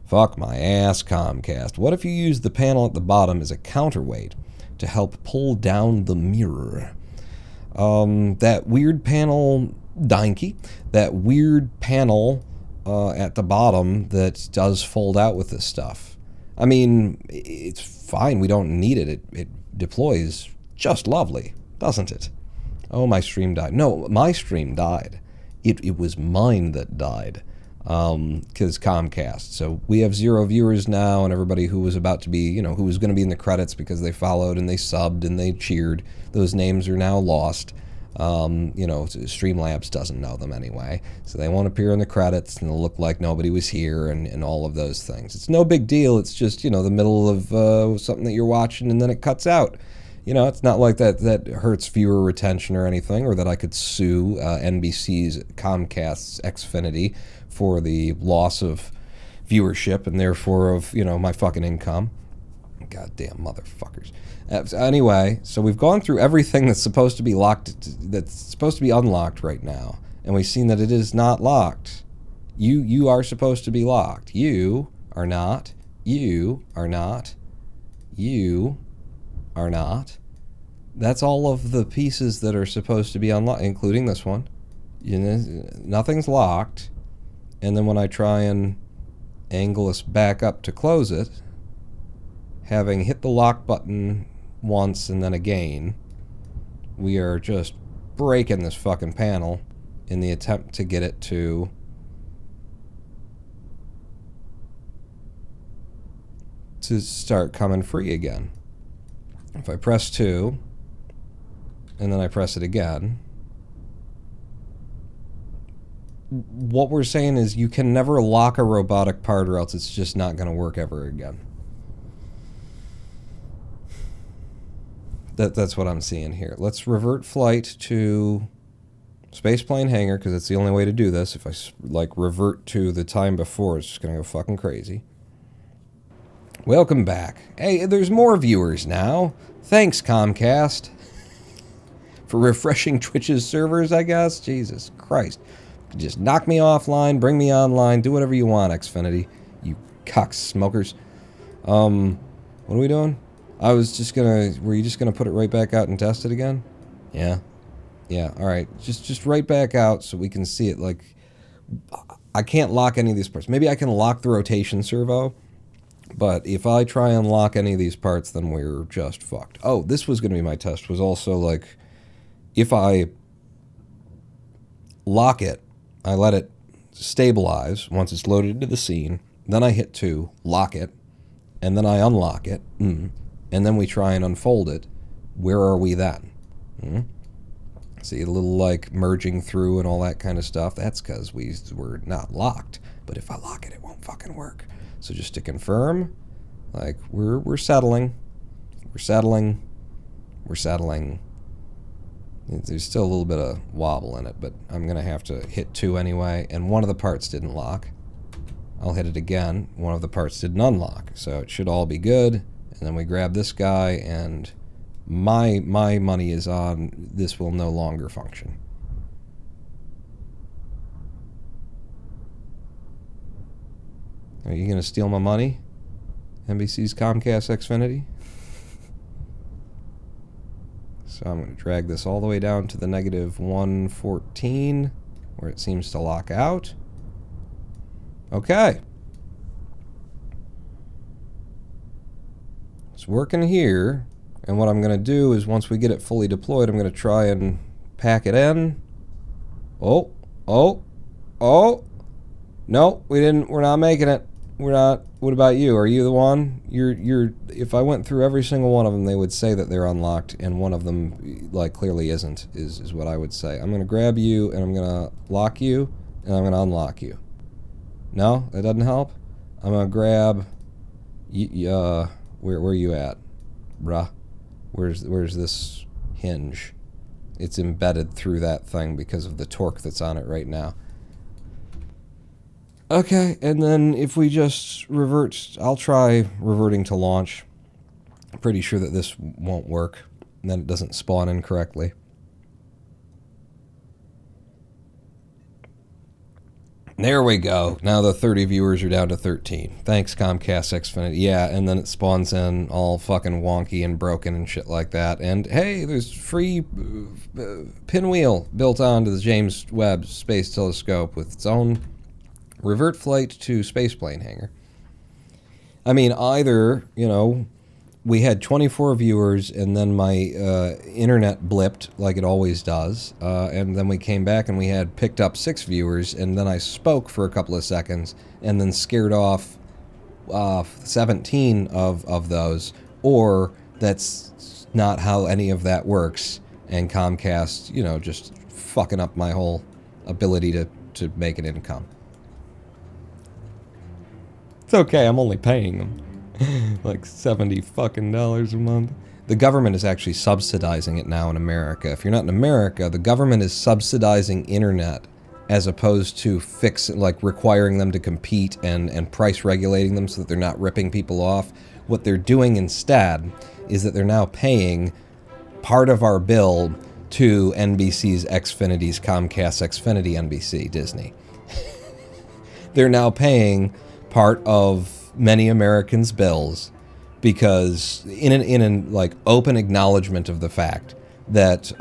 Fuck my ass, Comcast. What if you use the panel at the bottom as a counterweight to help pull down the mirror? That weird panel, Dinky, that weird panel at the bottom that does fold out with this stuff. I mean, it's fine. We don't need it. It deploys just lovely, doesn't it? Oh, my stream died. No, my stream died. It was mine that died. Because Comcast. So we have 0 viewers now, and everybody who was about to be, you know, who was going to be in the credits because they followed and they subbed and they cheered, those names are now lost. You know, Streamlabs doesn't know them anyway, so they won't appear in the credits, and it'll look like nobody was here, and all of those things. It's no big deal. It's just, you know, the middle of something that you're watching, and then it cuts out. You know, it's not like that hurts viewer retention or anything, or that I could sue NBC's Comcast's Xfinity for the loss of viewership and therefore of, you know, my fucking income. Goddamn motherfuckers. Anyway, so we've gone through everything that's supposed to be locked, that's supposed to be unlocked right now, and we've seen that it is not locked. You are supposed to be locked. You are not. You are not. You are not. That's all of the pieces that are supposed to be unlocked, including this one. You know, nothing's locked. And then when I try and angle us back up to close it, having hit the lock button once and then again, we are just breaking this fucking panel in the attempt to get it to start coming free again. If I press 2 and then I press it again, what we're saying is you can never lock a robotic part or else it's just not going to work ever again. That's what I'm seeing here. Let's revert flight to spaceplane hangar, because it's the only way to do this. If I, like, revert to the time before, it's just going to go fucking crazy. Welcome back. Hey, there's more viewers now. Thanks, Comcast, for refreshing Twitch's servers, I guess. Jesus Christ. Just knock me offline, bring me online, do whatever you want, Xfinity. You cock smokers. What are we doing? I was just gonna... Were you just gonna put it right back out and test it again? Yeah. Yeah, alright. Just right back out so we can see it. Like, I can't lock any of these parts. Maybe I can lock the rotation servo, but if I try and lock any of these parts, then we're just fucked. Oh, this was gonna be my test. Was also, like, if I lock it, I let it stabilize once it's loaded into the scene, then I hit 2, lock it, and then I unlock it, and then we try and unfold it. Where are we then? See, a little, like, merging through and all that kind of stuff. That's because we're not locked. But if I lock it, it won't fucking work. So just to confirm, like, we're settling. We're settling. We're settling. There's still a little bit of wobble in it, but I'm going to have to hit 2 anyway, and one of the parts didn't lock. I'll hit it again. One of the parts didn't unlock, so it should all be good. And then we grab this guy, and my money is on this will no longer function. Are you going to steal my money? NBC's Comcast Xfinity? So I'm going to drag this all the way down to the negative 114, where it seems to lock out. Okay. It's working here, and what I'm going to do is once we get it fully deployed, I'm going to try and pack it in. Oh. No, we're not making it. We're not. What about you? Are you the one? You're. If I went through every single one of them, they would say that they're unlocked, and one of them, like, clearly isn't, is what I would say. I'm going to grab you, and I'm going to lock you, and I'm going to unlock you. No? That doesn't help? I'm going to grab... where are you at? Bruh. Where's this hinge? It's embedded through that thing because of the torque that's on it right now. Okay, and then if we just revert... I'll try reverting to launch. I'm pretty sure that this won't work. And then it doesn't spawn in correctly. There we go. Now the 30 viewers are down to 13. Thanks, Comcast Xfinity. Yeah, and then it spawns in all fucking wonky and broken and shit like that. And hey, there's free pinwheel built onto the James Webb Space Telescope with its own revert flight to spaceplane hangar. I mean, either, you know, we had 24 viewers and then my internet blipped like it always does, and then we came back and we had picked up 6 viewers, and then I spoke for a couple of seconds and then scared off 17 of those, or that's not how any of that works, and Comcast, you know, just fucking up my whole ability to make an income. It's okay, I'm only paying them like $70 fucking a month. The government is actually subsidizing it now in America. If you're not in America, the government is subsidizing internet as opposed to requiring them to compete and price regulating them so that they're not ripping people off. What they're doing instead is that they're now paying part of our bill to NBC's Xfinity's Comcast Xfinity NBC Disney. They're now paying part of many Americans' bills because in an like open acknowledgement of the fact that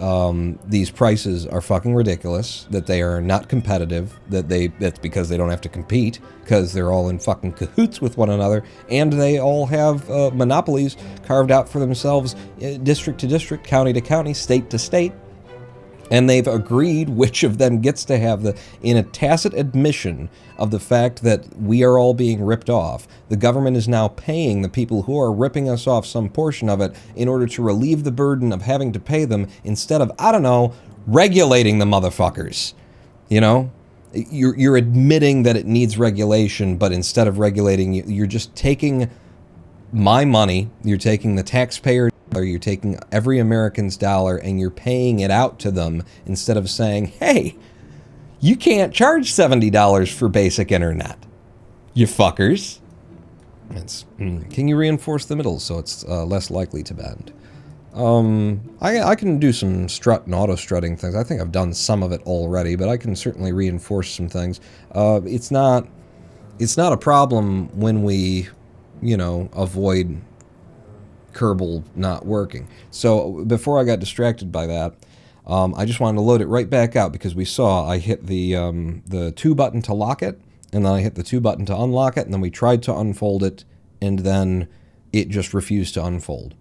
these prices are fucking ridiculous, that they are not competitive, that's because they don't have to compete because they're all in fucking cahoots with one another, and they all have monopolies carved out for themselves, district to district, county to county, state to state. And they've agreed which of them gets to have in a tacit admission of the fact that we are all being ripped off. The government is now paying the people who are ripping us off some portion of it in order to relieve the burden of having to pay them instead of, I don't know, regulating the motherfuckers. You know? You're admitting that it needs regulation, but instead of regulating, you're just taking my money, you're taking the taxpayer, you're taking every American's dollar and you're paying it out to them instead of saying, hey, you can't charge $70 for basic internet, you fuckers. Can you reinforce the middle so it's less likely to bend? I can do some strut and auto-strutting things. I think I've done some of it already, but I can certainly reinforce some things. It's not a problem when we, you know, avoid Kerbal not working. So before I got distracted by that, I just wanted to load it right back out because we saw I hit the 2 button to lock it, and then I hit the 2 button to unlock it, and then we tried to unfold it, and then it just refused to unfold.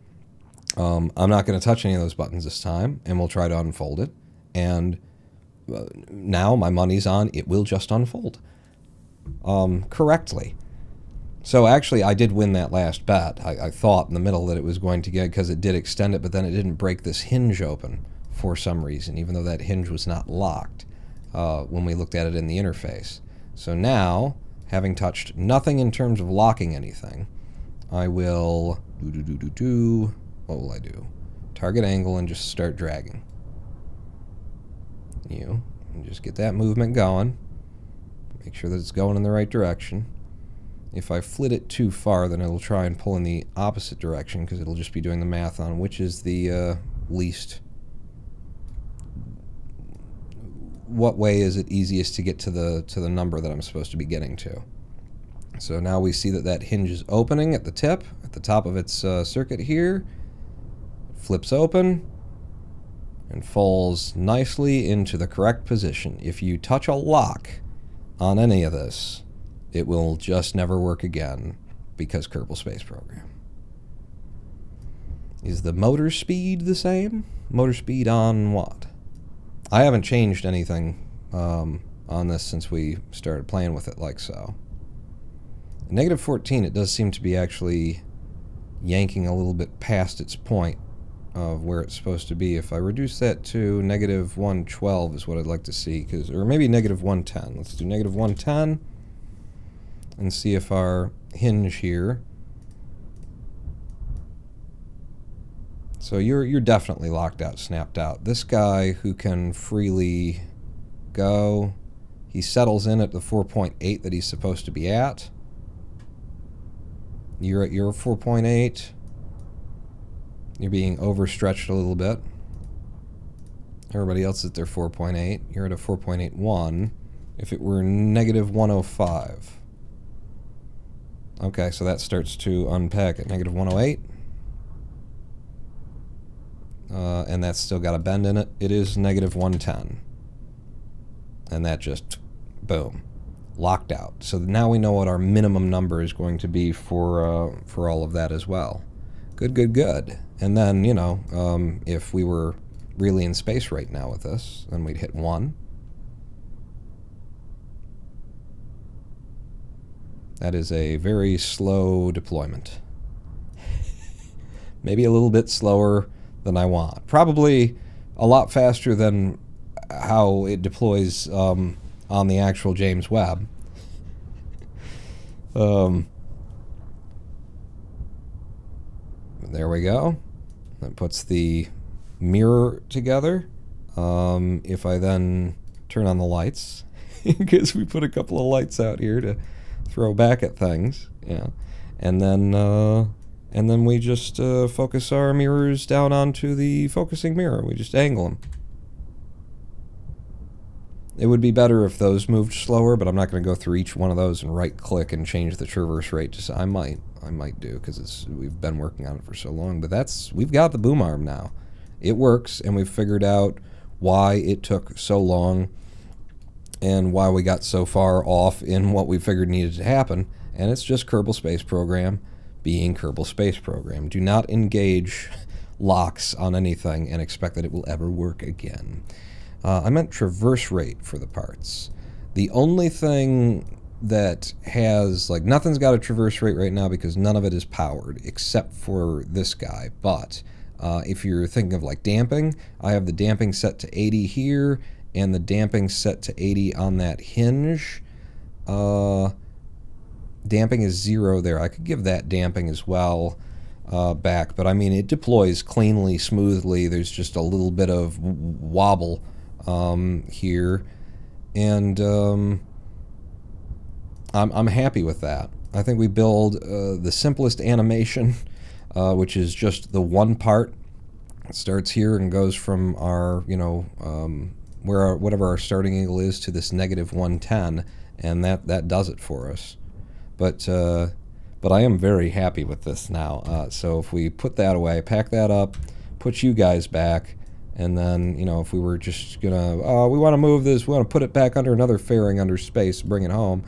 I'm not going to touch any of those buttons this time, and we'll try to unfold it. And now my money's on it will just unfold correctly. So actually, I did win that last bet. I thought in the middle that it was going to get, because it did extend it, but then it didn't break this hinge open for some reason, even though that hinge was not locked when we looked at it in the interface. So now, having touched nothing in terms of locking anything, I will what will I do? Target angle and just start dragging. And just get that movement going. Make sure that it's going in the right direction. If I flit it too far, then it'll try and pull in the opposite direction because it'll just be doing the math on which is the least... What way is it easiest to get to the number that I'm supposed to be getting to? So now we see that hinge is opening at the tip, at the top of its circuit here. Flips open and falls nicely into the correct position. If you touch a lock on any of this, it will just never work again because Kerbal Space Program. Is the motor speed the same? Motor speed on what? I haven't changed anything on this since we started playing with it like so. At -14, it does seem to be actually yanking a little bit past its point of where it's supposed to be. If I reduce that to -112 is what I'd like to see, or maybe -110. Let's do -110 and see if our hinge here. So you're definitely locked out, snapped out. This guy who can freely go, he settles in at the 4.8 that he's supposed to be at. You're at your 4.8. You're being overstretched a little bit. Everybody else is at their 4.8. You're at a 4.81. if it were negative 105. Okay, so that starts to unpack at negative 108. And that's still got a bend in it. It is negative 110. And that just, boom, locked out. So now we know what our minimum number is going to be for all of that as well. Good, good, good. And then, you know, if we were really in space right now with this, then we'd hit 1. That is a very slow deployment. Maybe a little bit slower than I want. Probably a lot faster than how it deploys on the actual James Webb. There we go. That puts the mirror together. If I then turn on the lights, because we put a couple of lights out here to throw back at things, yeah, and then we just focus our mirrors down onto the focusing mirror. We just angle them. It would be better if those moved slower, but I'm not going to go through each one of those and right-click and change the traverse rate. Just I might do, because we've been working on it for so long. But we've got the boom arm now. It works, and we've figured out why it took so long and why we got so far off in what we figured needed to happen. And it's just Kerbal Space Program being Kerbal Space Program. Do not engage locks on anything and expect that it will ever work again. I meant traverse rate for the parts. The only thing that has, like, nothing's got a traverse rate right now because none of it is powered except for this guy. But if you're thinking of like damping, I have the damping set to 80 here and the damping set to 80 on that hinge. Damping is 0 there. I could give that damping as well back, but I mean it deploys cleanly, smoothly. There's just a little bit of wobble here, and I'm happy with that. I think we build the simplest animation, which is just the one part. It starts here and goes from our, you know, whatever our starting angle is to this negative 110, and that does it for us. But I am very happy with this now. So if we put that away, pack that up, put you guys back, and then, you know, if we were just gonna, we want to move this, we want to put it back under another fairing under space, bring it home,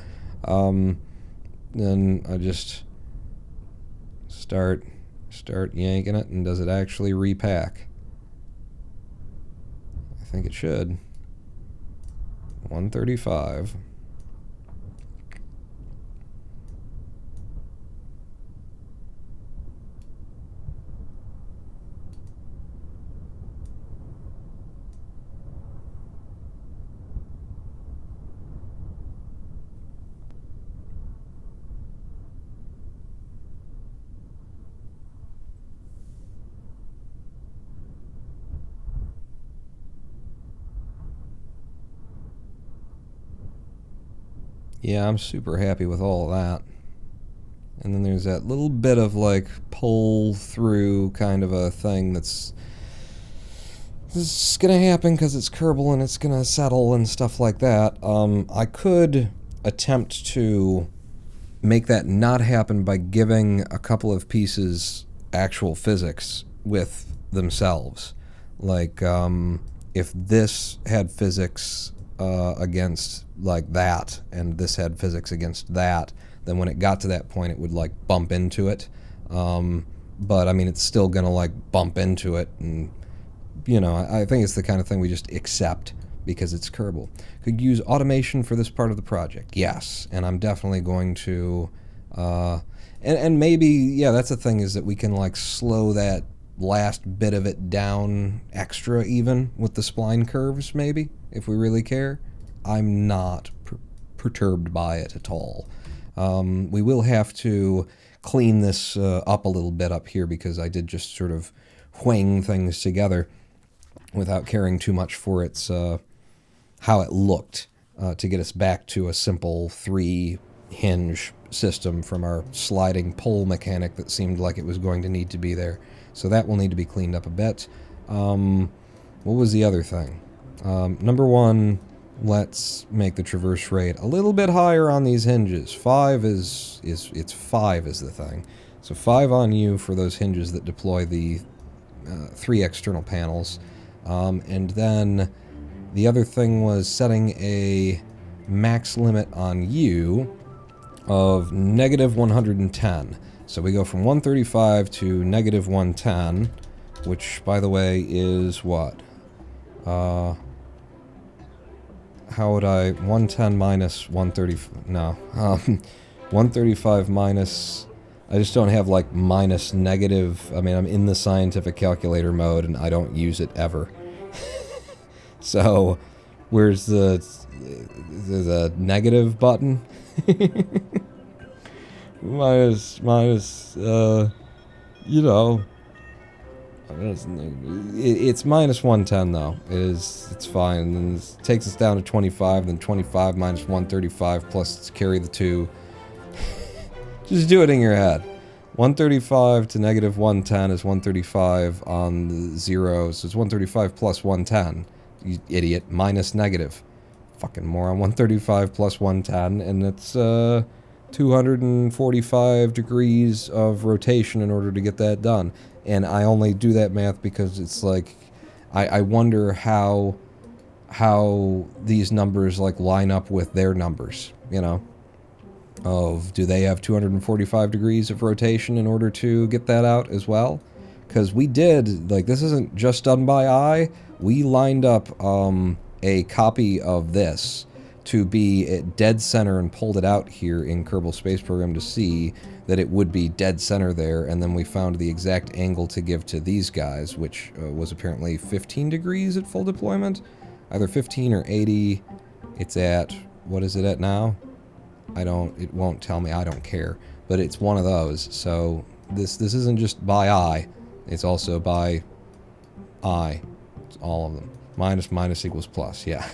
then I just start yanking it, and does it actually repack? I think it should. 135. Yeah, I'm super happy with all of that. And then there's that little bit of like pull through kind of a thing that's going to happen because it's Kerbal and it's going to settle and stuff like that. I could attempt to make that not happen by giving a couple of pieces actual physics with themselves. Like if this had physics against like that, and this had physics against that, then when it got to that point it would like bump into it. But I mean it's still gonna like bump into it, and you know, I think it's the kind of thing we just accept because it's Kerbal. Could use automation for this part of the project, yes, and I'm definitely going to and maybe, yeah, that's the thing, is that we can like slow that last bit of it down extra even with the spline curves, maybe, if we really care. I'm not perturbed by it at all. We will have to clean this up a little bit up here because I did just sort of wing things together without caring too much for its how it looked to get us back to a simple 3 hinge system from our sliding pole mechanic that seemed like it was going to need to be there. So that will need to be cleaned up a bit. What was the other thing? Number one, let's make the traverse rate a little bit higher on these hinges. 5 it's 5 is the thing. So 5 on you for those hinges that deploy the 3 external panels. And then the other thing was setting a max limit on you of negative 110. So we go from 135 to negative 110, which, by the way, is what? How would I... 110 minus 130... No. 135 minus... I just don't have, like, minus negative... I mean, I'm in the scientific calculator mode, and I don't use it ever. So, where's the negative button? minus, you know... It's minus 110 though. It's fine. And then it takes us down to 25, then 25 minus 135 plus carry the 2. Just do it in your head. 135 to negative 110 is 135 on the 0, so it's 135 plus 110. You idiot. Minus negative. Fucking moron. 135 plus 110, and it's 245 degrees of rotation in order to get that done. And I only do that math because it's like, I wonder how these numbers like line up with their numbers, you know? Do they have 245 degrees of rotation in order to get that out as well? Because we did, like, this isn't just done by eye. We lined up a copy of this to be at dead center and pulled it out here in Kerbal Space Program to see that it would be dead center there, and then we found the exact angle to give to these guys, which was apparently 15 degrees at full deployment. Either 15 or 80. It's at, what is it at now? It won't tell me, I don't care. But it's one of those, so this isn't just by eye, it's also by eye. It's all of them. Minus equals plus, yeah.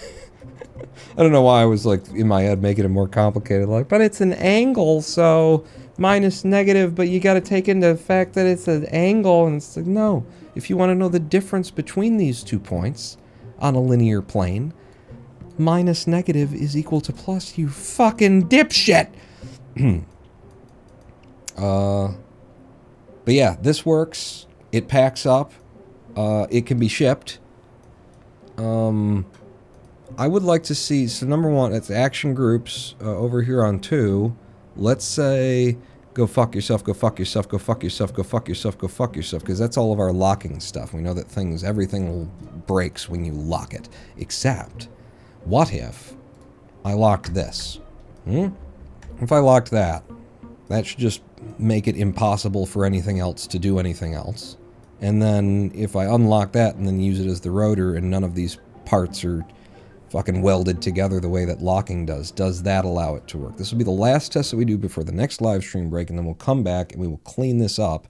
I don't know why I was, like, in my head making it more complicated, like, but it's an angle, so minus negative, but you gotta take into the fact that it's an angle, and it's like, no. If you want to know the difference between these 2 points on a linear plane, minus negative is equal to plus, you fucking dipshit! But yeah, this works. It packs up. It can be shipped. I would like to see, so number 1, it's action groups over here on 2. Let's say, go fuck yourself, go fuck yourself, go fuck yourself, go fuck yourself, go fuck yourself, because that's all of our locking stuff. We know that everything breaks when you lock it. Except, what if I locked this? If I locked that, that should just make it impossible for anything else to do anything else. And then if I unlock that and then use it as the rotor and none of these parts are fucking welded together the way that locking does that allow it to work? This will be the last test that we do before the next live stream break, and then we'll come back and we will clean this up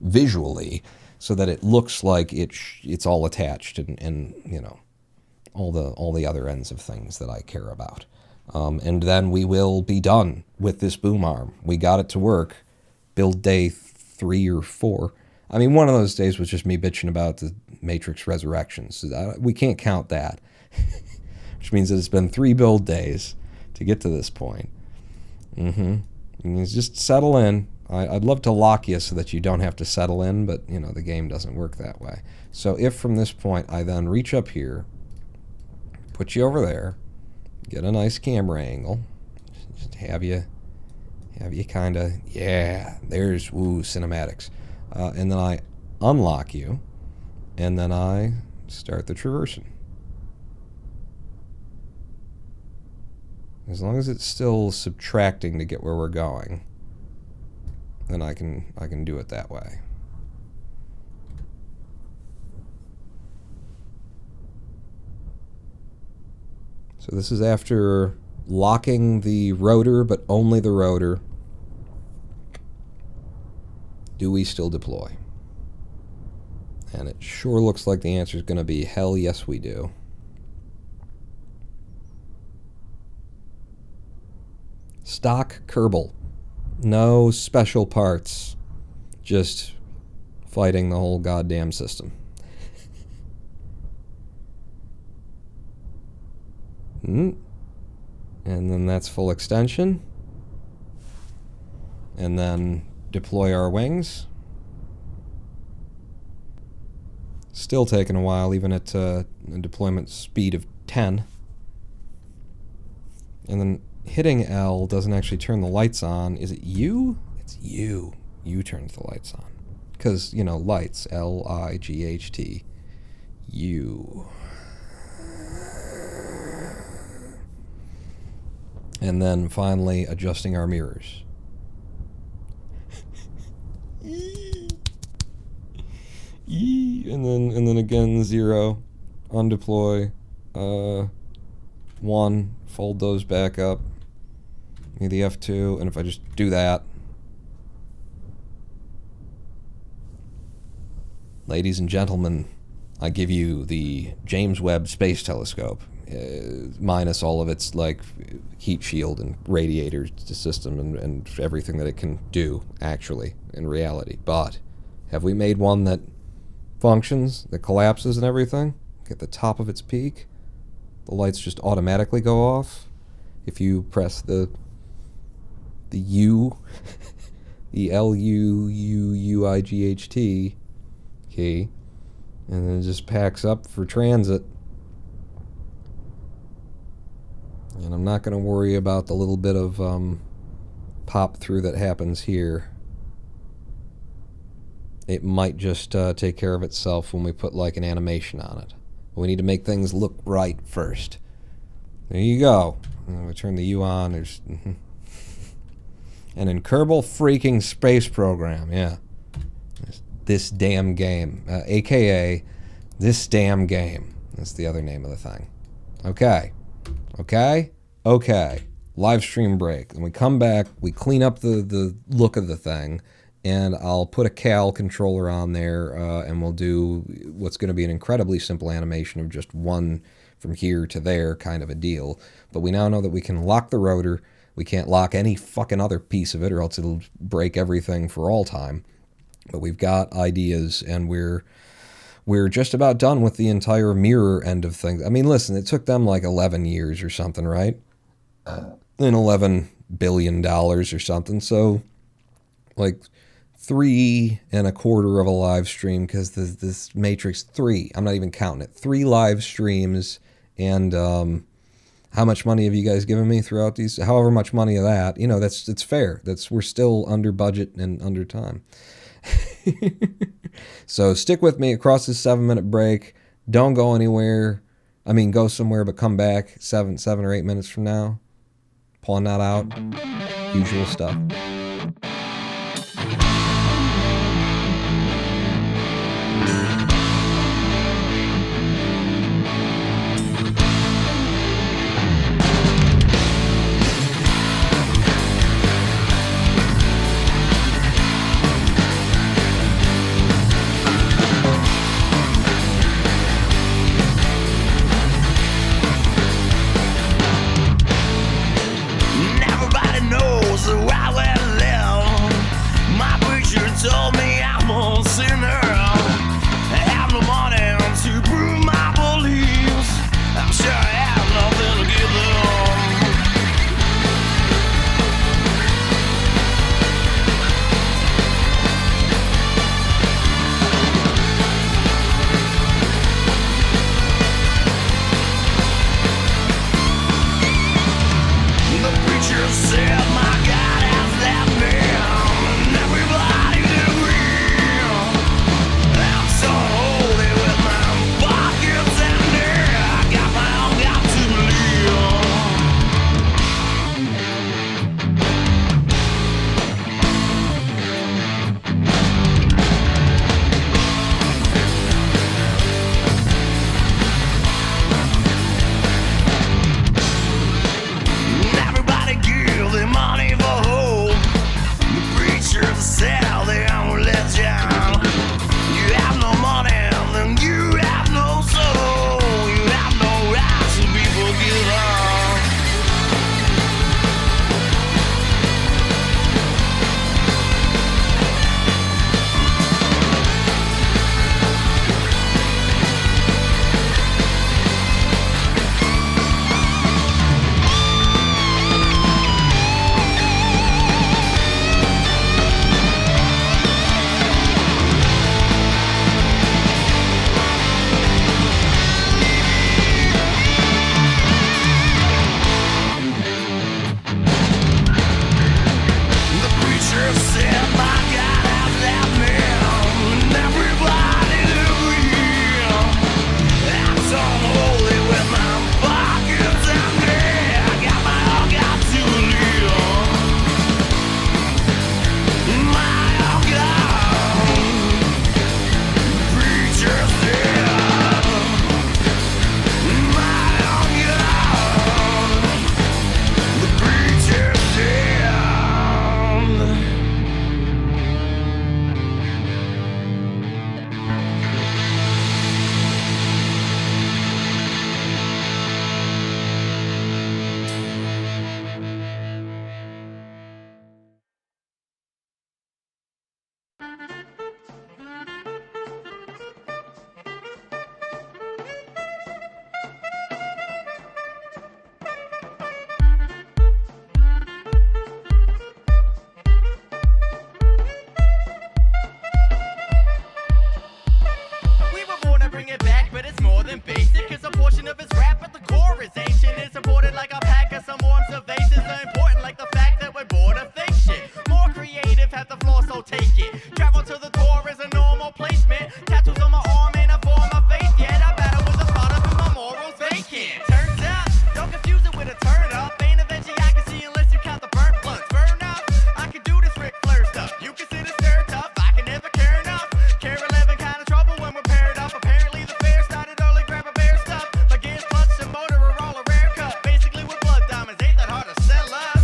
visually so that it looks like it's all attached and you know, all the other ends of things that I care about. And then we will be done with this boom arm. We got it to work. Build day 3 or 4. I mean, one of those days was just me bitching about the Matrix Resurrections. We can't count that. Which means that it's been 3 build days to get to this point. And just settle in. I'd love to lock you so that you don't have to settle in, but, you know, the game doesn't work that way. So if from this point I then reach up here, put you over there, get a nice camera angle, just have you kind of, yeah, there's, woo, cinematics. And then I unlock you, and then I start the traversing. As long as it's still subtracting to get where we're going, then I can do it that way. So this is after locking the rotor, but only the rotor. Do we still deploy? And it sure looks like the answer is going to be hell yes we do. Stock Kerbal. No special parts. Just fighting the whole goddamn system. And then that's full extension. And then deploy our wings. Still taking a while, even at a deployment speed of 10. And then hitting L doesn't actually turn the lights on. Is it U? It's U. U turns the lights on. Because, you know, lights. L-I-G-H-T. U. And then finally adjusting our mirrors. And then again 0. Undeploy. 1. Fold those back up. Need the F2, and if I just do that, ladies and gentlemen, I give you the James Webb Space Telescope, minus all of its like heat shield and radiator system and everything that it can do actually in reality. But have we made one that functions, that collapses and everything? At the top of its peak, the lights just automatically go off if you press the U, the L-U-U-U-I-G-H-T key, and then it just packs up for transit. And I'm not going to worry about the little bit of pop through that happens here. It might just take care of itself when we put like an animation on it. We need to make things look right first. There you go. And we turn the U on. There's and in Kerbal freaking Space Program, yeah. This damn game, aka this damn game. That's the other name of the thing. Okay. Live stream break. And we come back, we clean up the look of the thing, and I'll put a Cal controller on there, and we'll do what's going to be an incredibly simple animation of just one from here to there kind of a deal. But we now know that we can lock the rotor. We can't lock any fucking other piece of it, or else it'll break everything for all time. But we've got ideas, and we're just about done with the entire mirror end of things. I mean, listen, it took them like 11 years or something, right? And $11 billion or something. So, like 3.25 of a live stream, because this Matrix 3, I'm not even counting it. 3 live streams, and how much money have you guys given me throughout these? However much money of that, you know, it's fair. We're still under budget and under time. So stick with me across this 7-minute break. Don't go anywhere. I mean, go somewhere, but come back 7 or 8 minutes from now. Pulling that out. Usual stuff. Everybody knows why we're at the floor, so take it. Travel to the door is a normal placement. Tattoos on my arm in a form of faith. Yeah, that battle was a thought of and my morals vacant. Turns out, don't confuse it with a turn up. Ain't a veggie I can see unless you count the burnt blunts. Burn up, I can do this Ric Flair stuff. You consider stir tough, I can never care enough. Care 11 kind of trouble when we're paired up. Apparently the fair started early, grab a bear stuff. My gears, clutch, and motor are all a rare cut. Basically with blood diamonds, ain't that hard to sell us.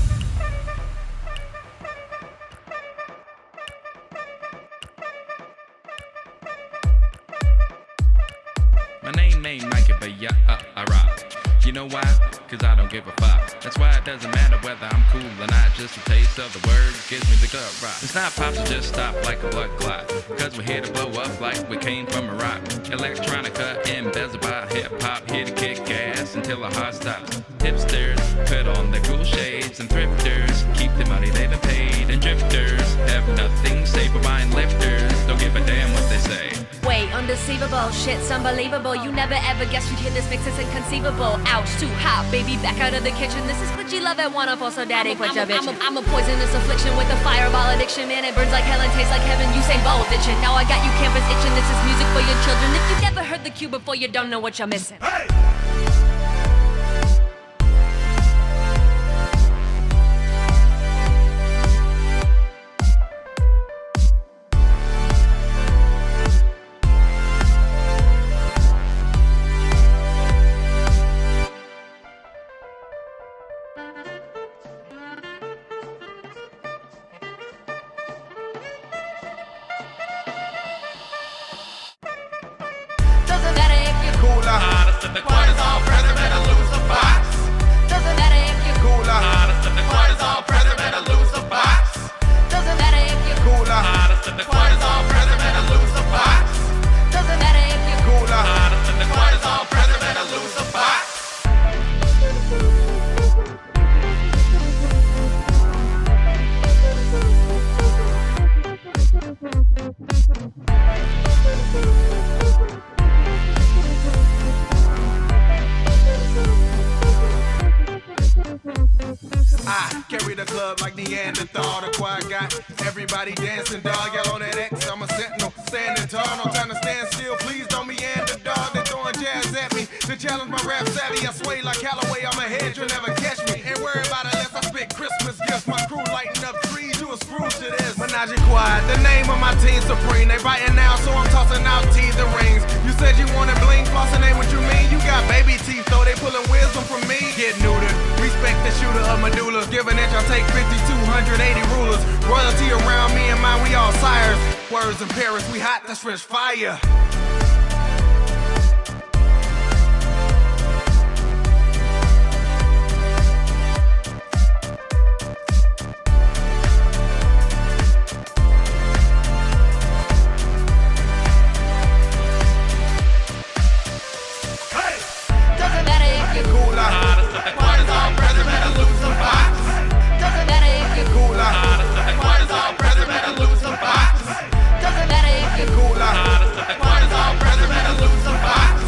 My name ain't Mikey, but yeah, I rock. You know why? Cause I don't give a fuck. That's why it doesn't matter whether I'm cool or not. Just a taste of the word gives me the gut rock. It's not pop to just stop like a blood clot. Cause we're here to blow up like we came from Iraq. Electronica embezzled by hip hop. Here to kick ass until the heart stops. Hipsters put on their cool shades. And thrifters keep the money they've been paid. And drifters have nothing to say but mind lifters. Don't give a damn what they say. Wait, undeceivable, shit's unbelievable. You never ever guessed you'd hear this mix, it's inconceivable. Ouch, too hot, baby, back out of the kitchen. This is what you love at wonderful, so daddy, put your bitch. I'm a poisonous affliction with a fireball addiction. Man, it burns like hell and tastes like heaven. You say both, itching. Now I got you campus itching. This is music for your children. If you never heard the cue before, you don't know what you're missing. Hey! Doesn't matter if you're cooler, hottest in the cortisol, president or lose a box. Doesn't matter if you're cooler, hottest in the cortisol, president or lose a box. Doesn't matter if you're cooler, hottest in the cortisol, president or lose a box. Doesn't matter if you're cooler, hottest in the cortisol, president or lose a box. I carry the club like Neanderthal. The choir got everybody dancing, dog. Yell on that X, I'm a sentinel, standing tall. No time to stand still, please don't meander, dog. They throwing jazz at me to challenge my rap savvy. I sway like Callaway, I'm ahead, you'll never catch me. Ain't worry about it unless I spit Christmas gifts. My crew lighting up trees, you a screw to this. Menage a Quad, the name of my team supreme. They biting now, so I'm tossing out teeth and rings. You said you wanted bling, flossing ain't what you mean. You got baby teeth, though they pulling wisdom from me. Get neutered, respect the shooter of medulla. Give an inch, I'll take 5,280 rulers. Royalty around me and mine, we all sires. Words in Paris, we hot, that's French fire. Doesn't matter if you're cooler, hottest in the cortisol, president or lose a box. Doesn't matter if you're cooler, hottest in the cortisol, president or lose a box. Doesn't matter if you're cooler, hottest in the cortisol, president or lose a box.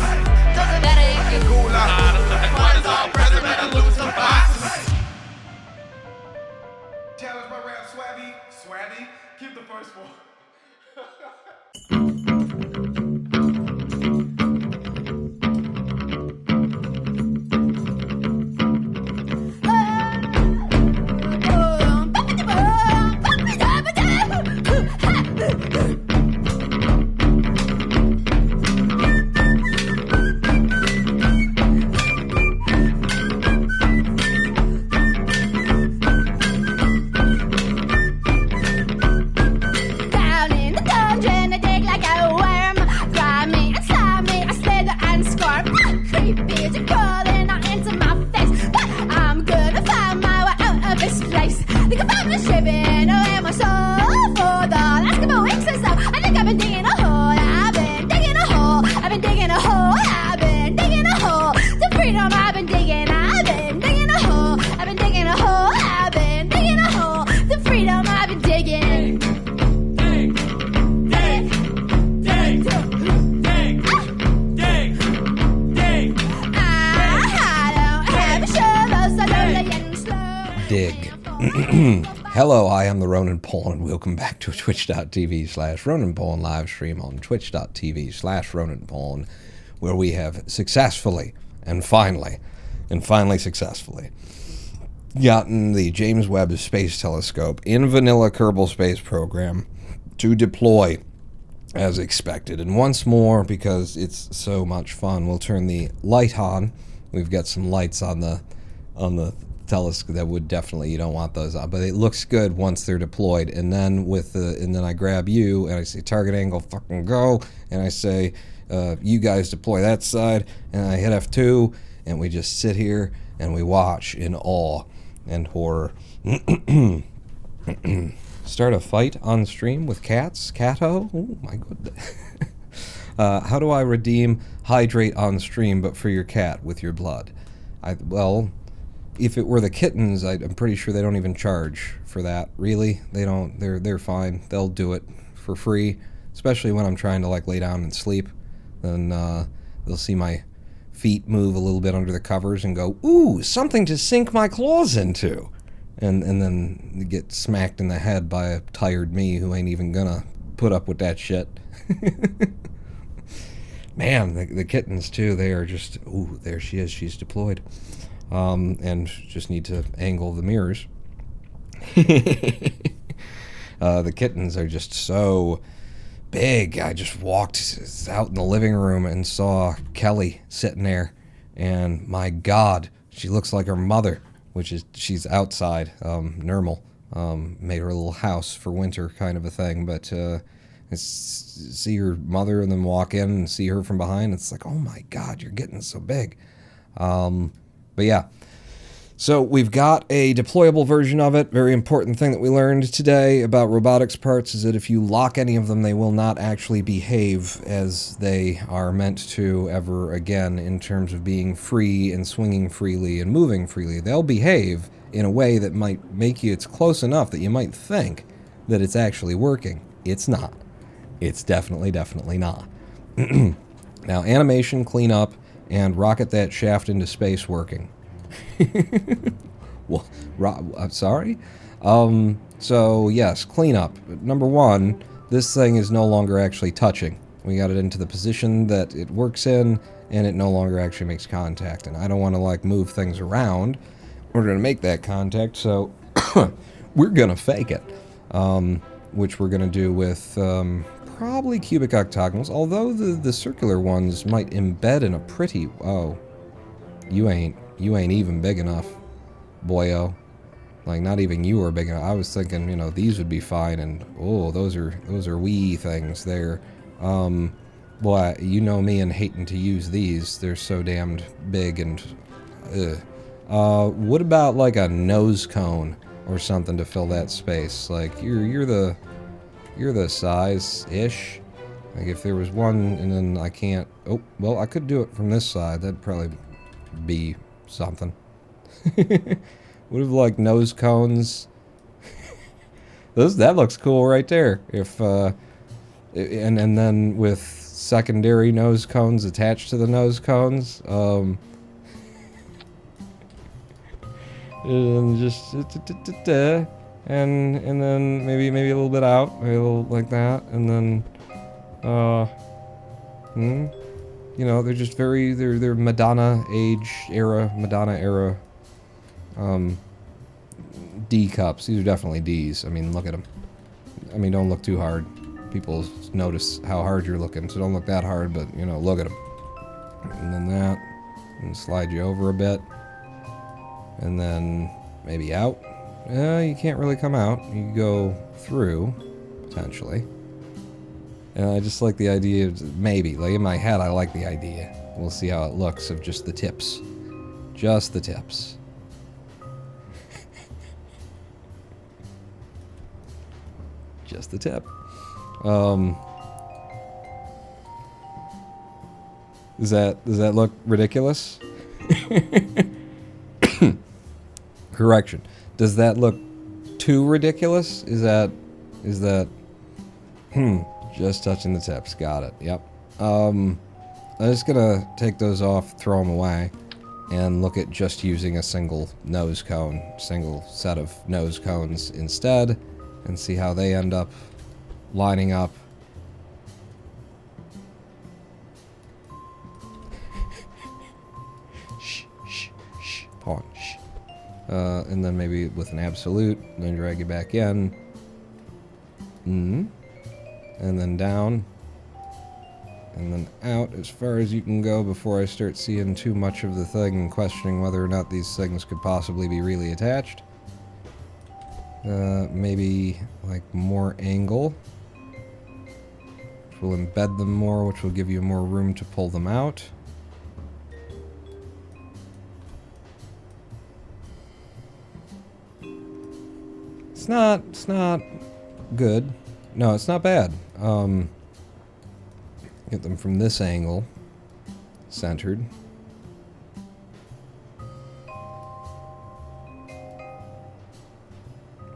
Doesn't matter if you're cooler, hottest in the cortisol, president or lose a box. Challenge my rap, Swabby, keep the first one. Down in the dungeon, I dig like a Hello, I am the Ronan Paul, and welcome back to twitch.tv/Ronan Paul live stream on twitch.tv/Ronan Paul, where we have successfully and finally successfully gotten the James Webb Space Telescope in vanilla Kerbal Space Program to deploy as expected. And once more, because it's so much fun, we'll turn the light on. We've got some lights on the telescope that would definitely, you don't want those on, but it looks good once they're deployed. And then then I grab you and I say target angle fucking go, and I say you guys deploy that side, and I hit F2, and we just sit here and we watch in awe and horror. Start a fight on stream with cats? Catto? Oh my goodness. How do I redeem hydrate on stream but for your cat with your blood? Well, if it were the kittens, I'm pretty sure they don't even charge for that. Really? They don't. They're fine. They'll do it for free, especially when I'm trying to like lay down and sleep. Then they'll see my feet move a little bit under the covers and go, ooh, something to sink my claws into. And then get smacked in the head by a tired me who ain't even gonna put up with that shit. Man, the kittens too, they are just, ooh, there she is, she's deployed. And just need to angle the mirrors. The kittens are just so big. I just walked out in the living room and saw Kelly sitting there, and my God, she looks like her mother, which is, she's outside, Nermal, made her a little house for winter kind of a thing, but see her mother and then walk in and see her from behind, it's like, oh my God, you're getting so big. But yeah, so we've got a deployable version of it. Very important thing that we learned today about robotics parts is that if you lock any of them, they will not actually behave as they are meant to ever again in terms of being free and swinging freely and moving freely. They'll behave in a way that might make you, it's close enough that you might think that it's actually working. It's not. It's definitely not. Now, animation, cleanup, and rocket that shaft into space working. Well, I'm sorry? So, yes, cleanup. Number one, this thing is no longer actually touching. We got it into the position that it works in, and it no longer actually makes contact. And I don't want to, like, move things around. We're going to make that contact, so we're going to fake it. Which we're going to do with probably cubic octagonals, although the circular ones might embed in a pretty... Oh, you ain't even big enough, boyo. Like, not even you are big enough. I was thinking, you know, these would be fine, and oh, those are wee things there. Boy, you know me and hating to use these. They're so damned big and... what about like a nose cone or something to fill that space? Like, you're the size-ish. Like, if there was one and then I can't... Oh, well, I could do it from this side. That'd probably be something. What if, like, nose cones? That looks cool right there. If, and then with secondary nose cones attached to the nose cones, and just and then maybe a little bit out, maybe a little like that, and then you know, they're just they're Madonna era D cups. These are definitely D's. I mean, look at them. I mean, don't look too hard. People notice how hard you're looking, so don't look that hard, but, you know, look at them. And then that, and slide you over a bit. And then maybe out. You can't really come out. You go through, potentially. And I just like the idea of, maybe, like in my head, I like the idea. We'll see how it looks of just the tips. Just the tips. Just the tip. Does that look ridiculous? Correction. Does that look too ridiculous? Is that just touching the tips. Got it. Yep. I'm just gonna take those off, throw them away. and look at just using a single nose cone, single set of nose cones instead, and see how they end up lining up. Shh, pawn, shh. And then maybe with an absolute, then drag you back in. And then down. And then out as far as you can go before I start seeing too much of the thing and questioning whether or not these things could possibly be really attached. Maybe like more angle, which will embed them more, which will give you more room to pull them out. It's not good. No, it's not bad. Get them from this angle, centered.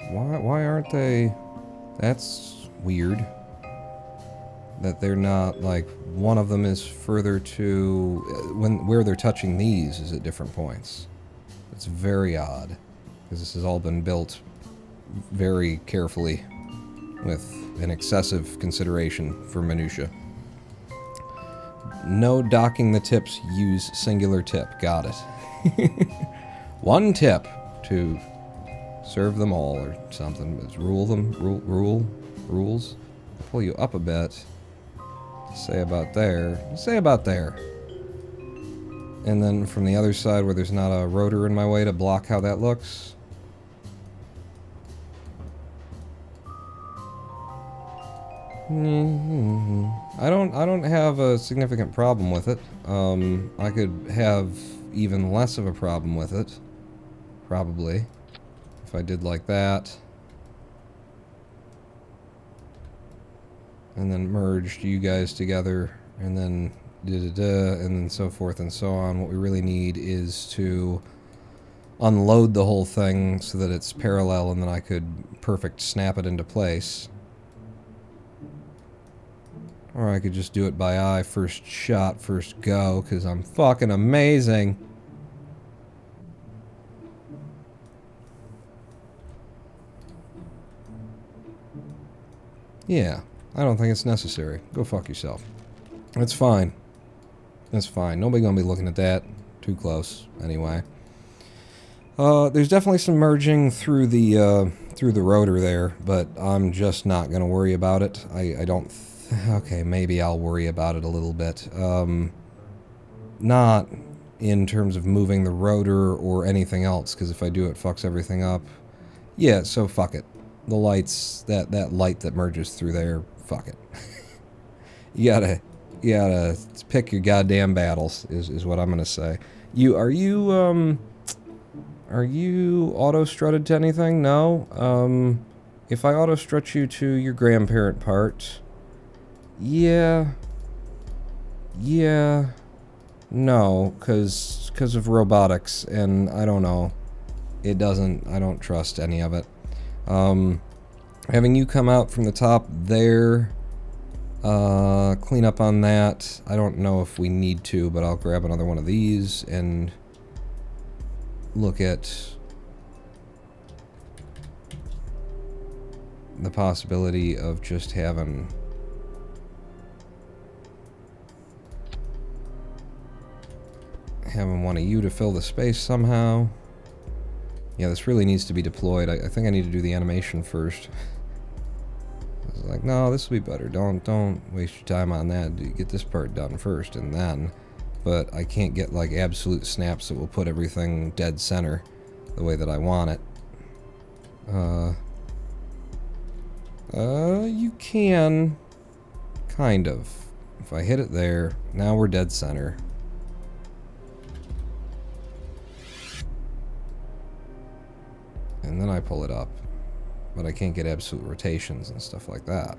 Why aren't they? That's weird. That they're not, like, one of them is further to, where they're touching these is at different points. It's very odd, because this has all been built very carefully with an excessive consideration for minutia. No docking the tips, use singular tip. Got it. One tip to serve them all or something. Let's rule them. Rules. Pull you up a bit. Say about there. Say about there. And then from the other side where there's not a rotor in my way to block how that looks. I don't have a significant problem with it. I could have even less of a problem with it, probably, if I did like that. And then merged you guys together, and then and then so forth and so on. What we really need is to unload the whole thing so that it's parallel, and then I could perfect snap it into place. Or I could just do it by eye, first shot, first go, because I'm fucking amazing. Yeah, I don't think it's necessary. Go fuck yourself. That's fine. That's fine. Nobody gonna be looking at that. Too close, anyway. There's definitely some merging through the rotor there, but I'm just not gonna worry about it. I don't... Okay, maybe I'll worry about it a little bit. Not in terms of moving the rotor or anything else, because if I do it fucks everything up. Yeah, so fuck it. The lights, that light that merges through there, fuck it. You gotta pick your goddamn battles, is what I'm gonna say. Are you auto-strutted to anything? No? If I auto-strut you to your grandparent part... Yeah, no, because of robotics, and I don't know, I don't trust any of it. Having you come out from the top there, clean up on that. I don't know if we need to, but I'll grab another one of these and look at the possibility of just having... having one of you to fill the space somehow. Yeah, this really needs to be deployed. I think I need to do the animation first. I was like, no, this will be better. Don't waste your time on that. Get this part done first, and then. But I can't get, like, absolute snaps that will put everything dead center the way that I want it. You can. Kind of. If I hit it there, now we're dead center. And then I pull it up, but I can't get absolute rotations and stuff like that.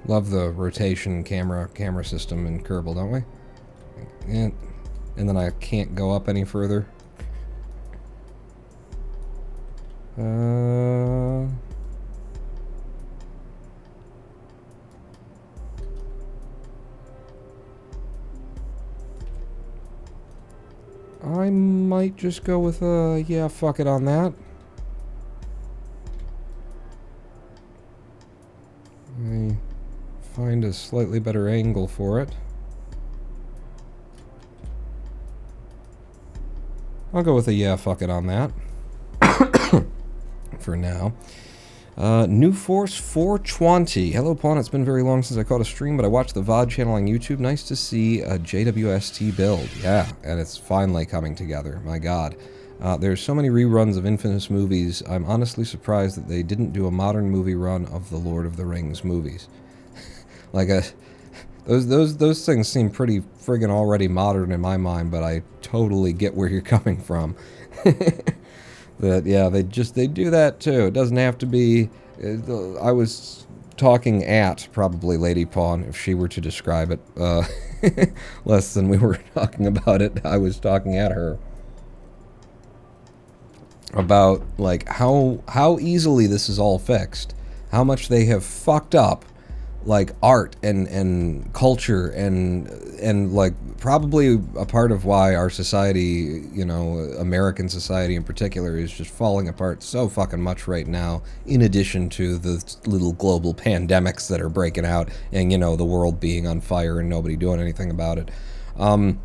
Love the rotation camera system in Kerbal, don't we? And then I can't go up any further. I might just go with yeah, fuck it on that. Let me find a slightly better angle for it. I'll go with a yeah, fuck it on that. For now. New Force 420. Hello, Pawn. It's been very long since I caught a stream, but I watched the VOD channel on YouTube. Nice to see a JWST build. Yeah, and it's finally coming together. My God. There's so many reruns of infamous movies. I'm honestly surprised that they didn't do a modern movie run of the Lord of the Rings movies. Like those things seem pretty friggin' already modern in my mind, but I totally get where you're coming from. That yeah, they do that too. It doesn't have to be. I was talking at probably Lady Pawn if she were to describe it less than we were talking about it. I was talking at her about like how easily this is all fixed, how much they have fucked up like art and culture and like probably a part of why our society, you know, American society in particular, is just falling apart so fucking much right now, in addition to the little global pandemics that are breaking out and, you know, the world being on fire and nobody doing anything about it. In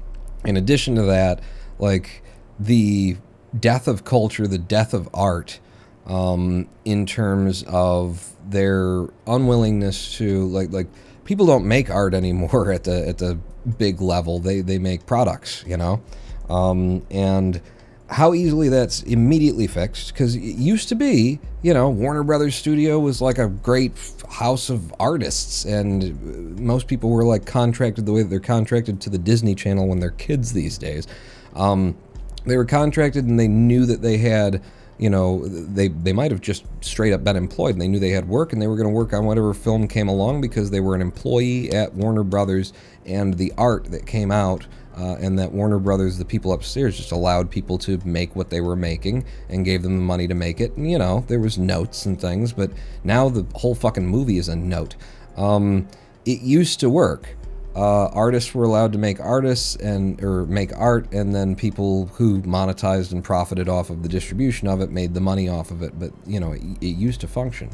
addition to that, like the death of culture, the death of art, in terms of their unwillingness to like people don't make art anymore at the big level. They make products, you know, and how easily that's immediately fixed, because it used to be, you know, Warner Brothers Studio was like a great house of artists, and most people were like contracted the way that they're contracted to the Disney Channel when they're kids these days. They were contracted and they knew that they had, you know, they might have just straight up been employed, and they knew they had work and they were going to work on whatever film came along because they were an employee at Warner Brothers, and the art that came out and that Warner Brothers, the people upstairs, just allowed people to make what they were making and gave them the money to make it. And, you know, there was notes and things, but now the whole fucking movie is a note. It used to work. Artists were allowed to make make art, and then people who monetized and profited off of the distribution of it made the money off of it. But, you know, it used to function.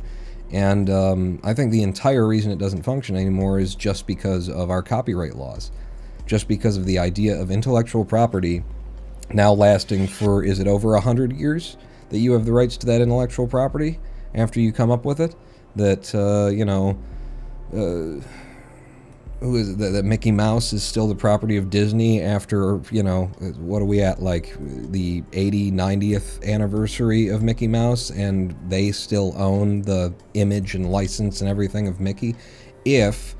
And I think the entire reason it doesn't function anymore is just because of our copyright laws. Just because of the idea of intellectual property now lasting for, is it over 100 years that you have the rights to that intellectual property after you come up with it? That, you know, who is it, that Mickey Mouse is still the property of Disney after, you know, what are we at, like the 90th anniversary of Mickey Mouse, and they still own the image and license and everything of Mickey? If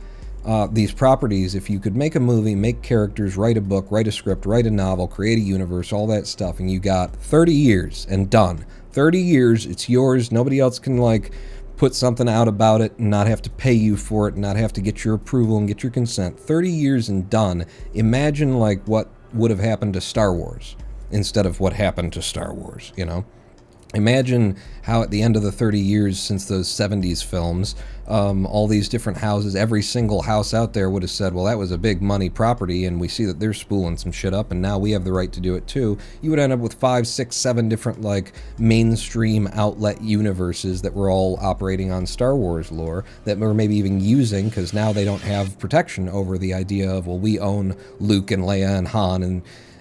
these properties, if you could make a movie, make characters, write a book, write a script, write a novel, create a universe, all that stuff, and you got 30 years and done. 30 years, it's yours, nobody else can, like, put something out about it and not have to pay you for it and not have to get your approval and get your consent. 30 years and done. Imagine, like, what would have happened to Star Wars instead of what happened to Star Wars, you know? Imagine how at the end of the 30 years since those 70s films, all these different houses, every single house out there would have said, well, that was a big money property, and we see that they're spooling some shit up, and now we have the right to do it too. You would end up with 5, 6, 7 different, like, mainstream outlet universes that were all operating on Star Wars lore that were maybe even using, because now they don't have protection over the idea of, well, we own Luke and Leia and Han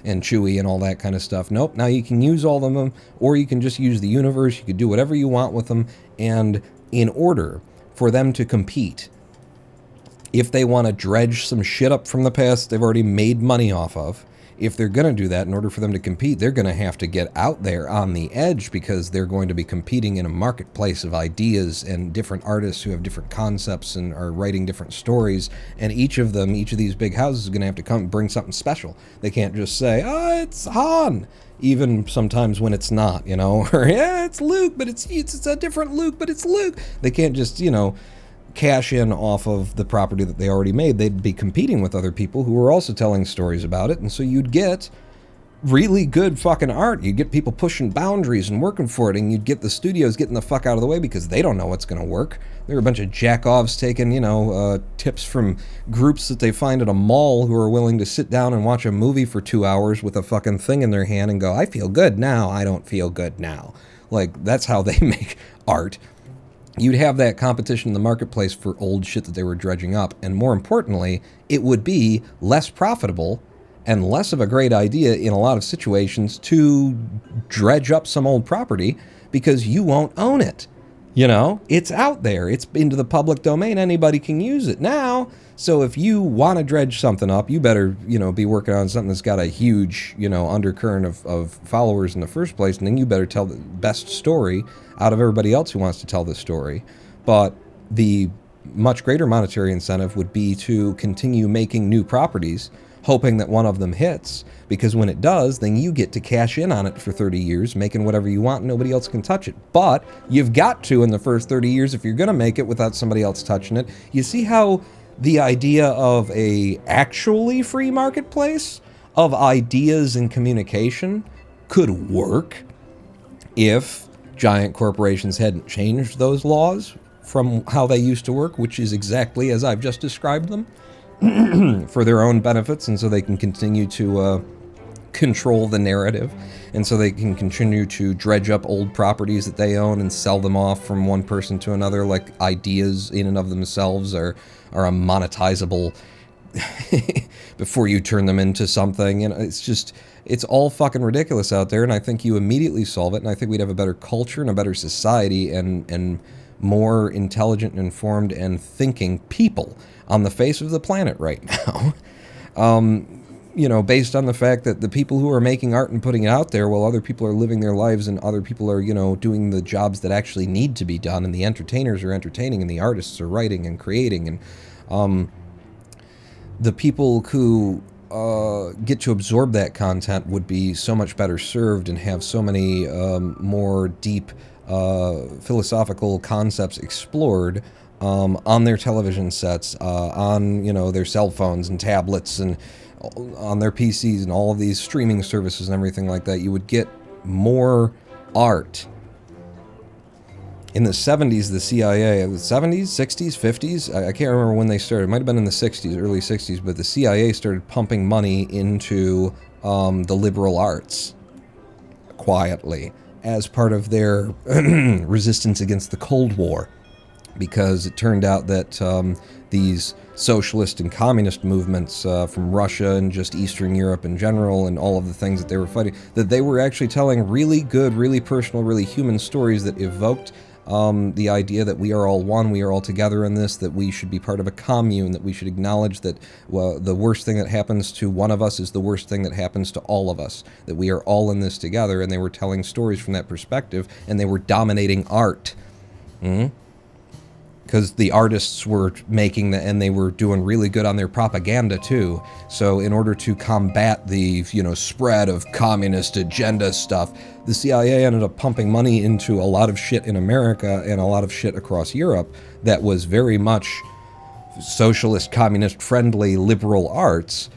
and Chewie and all that kind of stuff. Nope, now you can use all of them, or you can just use the universe. You could do whatever you want with them, and in order for them to compete, if they want to dredge some shit up from the past they've already made money off of, if they're going to do that, in order for them to compete, they're going to have to get out there on the edge, because they're going to be competing in a marketplace of ideas and different artists who have different concepts and are writing different stories, and each of these big houses is going to have to come bring something special. They can't just say, oh, it's Han, even sometimes when it's not, you know, or yeah, it's Luke, but it's a different Luke, but it's Luke. They can't just, you know, cash in off of the property that they already made. They'd be competing with other people who were also telling stories about it, and so you'd get really good fucking art. You'd get people pushing boundaries and working for it, and you'd get the studios getting the fuck out of the way because they don't know what's going to work. There were a bunch of jack-offs taking, tips from groups that they find at a mall who are willing to sit down and watch a movie for 2 hours with a fucking thing in their hand and go, I feel good now, I don't feel good now. Like, that's how they make art. You'd have that competition in the marketplace for old shit that they were dredging up, and more importantly, it would be less profitable and less of a great idea in a lot of situations to dredge up some old property because you won't own it. It's out there. It's into the public domain. Anybody can use it now. So if you want to dredge something up, you better, be working on something that's got a huge, undercurrent of followers in the first place, and then you better tell the best story out of everybody else who wants to tell this story. But the much greater monetary incentive would be to continue making new properties, hoping that one of them hits, because when it does, then you get to cash in on it for 30 years, making whatever you want, and nobody else can touch it. But you've got to in the first 30 years if you're going to make it without somebody else touching it. You see how the idea of a actually free marketplace of ideas and communication could work if giant corporations hadn't changed those laws from how they used to work, which is exactly as I've just described them, for their own benefits, and so they can continue to control the narrative, and so they can continue to dredge up old properties that they own and sell them off from one person to another, like ideas in and of themselves are a monetizable before you turn them into something. It's all fucking ridiculous out there, and I think you immediately solve it, and I think we'd have a better culture and a better society and more intelligent, informed, and thinking people on the face of the planet right now. Based on the fact that the people who are making art and putting it out there, while other people are living their lives and other people are, doing the jobs that actually need to be done, and the entertainers are entertaining and the artists are writing and creating, and the people who get to absorb that content would be so much better served and have so many more deep philosophical concepts explored on their television sets, on their cell phones and tablets, and on their PCs and all of these streaming services and everything like that. You would get more art. In the 70s, the CIA, the 70s, 60s, 50s, I can't remember when they started. It might have been in the 60s, early 60s, but the CIA started pumping money into the liberal arts quietly as part of their resistance against the Cold War, because it turned out that these socialist and communist movements from Russia and just Eastern Europe in general, and all of the things that they were fighting, that they were actually telling really good, really personal, really human stories that evoked the idea that we are all one, we are all together in this, that we should be part of a commune, that we should acknowledge that the worst thing that happens to one of us is the worst thing that happens to all of us, that we are all in this together. And they were telling stories from that perspective, and they were dominating art. Because the artists were making and they were doing really good on their propaganda too. So in order to combat the spread of communist agenda stuff, the CIA ended up pumping money into a lot of shit in America and a lot of shit across Europe that was very much socialist, communist friendly, liberal arts.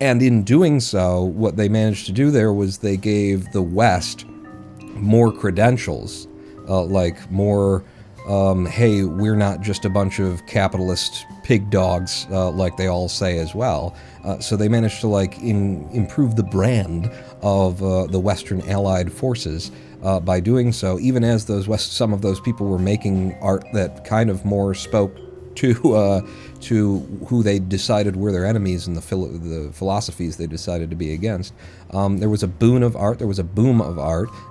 And in doing so, what they managed to do there was they gave the West more credentials, like more hey, we're not just a bunch of capitalist pig dogs, like they all say as well. So they managed to improve the brand of the Western Allied forces by doing so, even as some of those people were making art that kind of more spoke to who they decided were their enemies and the philosophies they decided to be against. There was a boom of art,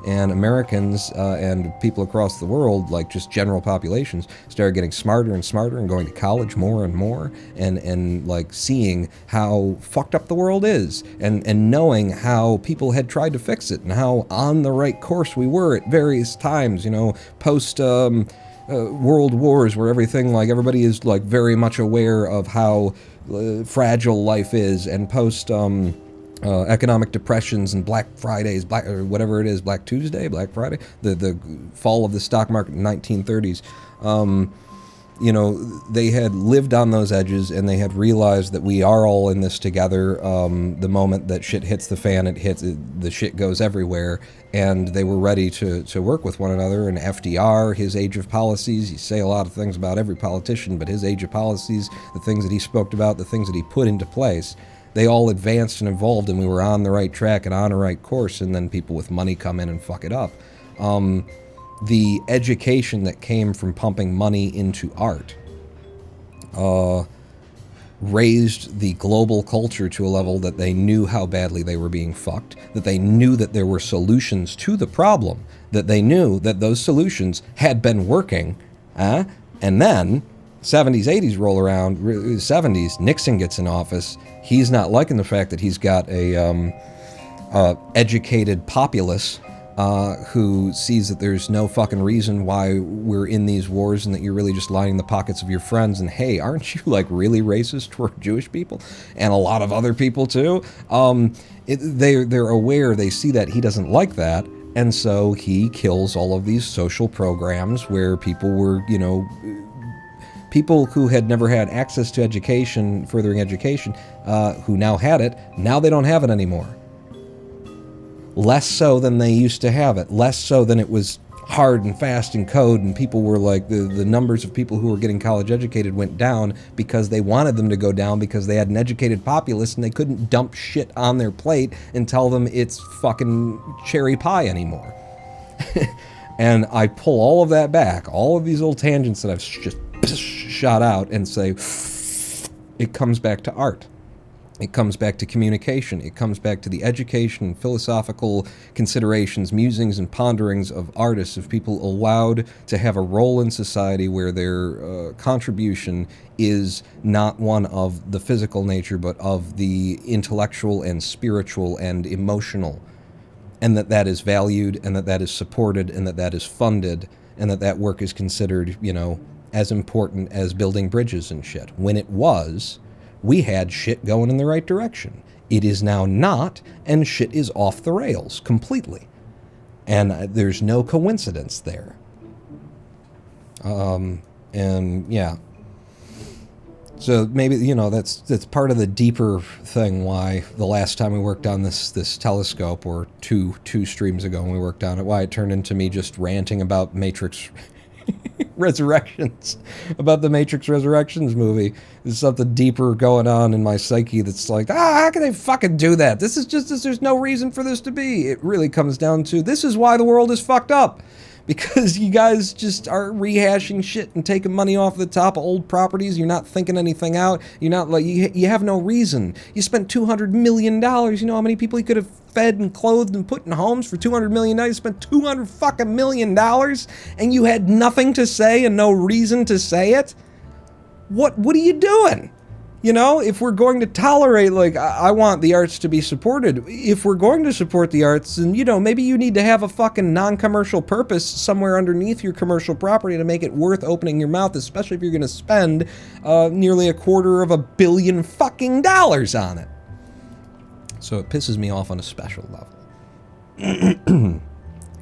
and Americans and people across the world, like just general populations, started getting smarter and smarter and going to college more and more, and like seeing how fucked up the world is, and knowing how people had tried to fix it and how on the right course we were at various times, post world wars, where everybody is very much aware of how fragile life is, and post economic depressions and Black Fridays, or whatever it is, Black Tuesday, Black Friday, the fall of the stock market in the 1930s. they had lived on those edges, and they had realized that we are all in this together. The moment that shit hits the fan, the shit goes everywhere, and they were ready to work with one another. And FDR, his age of policies, you say a lot of things about every politician, but his age of policies, the things that he spoke about, the things that he put into place, they all advanced and evolved, and we were on the right track and on the right course, and then people with money come in and fuck it up. The education that came from pumping money into art raised the global culture to a level that they knew how badly they were being fucked, that they knew that there were solutions to the problem, that they knew that those solutions had been working, and then 70s, 80s roll around, 70s, Nixon gets in office. He's not liking the fact that he's got a educated populace who sees that there's no fucking reason why we're in these wars, and that you're really just lining the pockets of your friends, and hey, aren't you like really racist toward Jewish people and a lot of other people too? They're aware, they see that he doesn't like that, and so he kills all of these social programs where people were, people who had never had access to education, furthering education, who now had it, now they don't have it anymore. Less so than they used to have it. Less so than it was hard and fast and code, and people were like, the numbers of people who were getting college educated went down because they wanted them to go down, because they had an educated populace and they couldn't dump shit on their plate and tell them it's fucking cherry pie anymore. And I pull all of that back, all of these little tangents that I've just shot out, and say, it comes back to art. It comes back to communication. It comes back to the education, philosophical considerations, musings, and ponderings of artists, of people allowed to have a role in society where their contribution is not one of the physical nature, but of the intellectual and spiritual and emotional, and that is valued, and that is supported, and that is funded, and that work is considered, as important as building bridges and shit. When it was, we had shit going in the right direction. It is now not, and shit is off the rails completely. And there's no coincidence there. And yeah. So maybe, that's part of the deeper thing why the last time we worked on this telescope, or two streams ago when we worked on it, why it turned into me just ranting about Matrix Resurrections, about the Matrix Resurrections movie. There's something deeper going on in my psyche that's like, how can they fucking do that? This is just, there's no reason for this to be. It really comes down to, this is why the world is fucked up. Because you guys just are rehashing shit and taking money off the top of old properties. You're not thinking anything out. You're not like, you have no reason. You spent $200 million. You know how many people you could have fed and clothed and put in homes for $200 million? You spent $200 fucking million, and you had nothing to say and no reason to say it? What are you doing? If we're going to tolerate, I want the arts to be supported. If we're going to support the arts, then, maybe you need to have a fucking non-commercial purpose somewhere underneath your commercial property to make it worth opening your mouth, especially if you're going to spend nearly $250 million fucking dollars on it. So it pisses me off on a special level.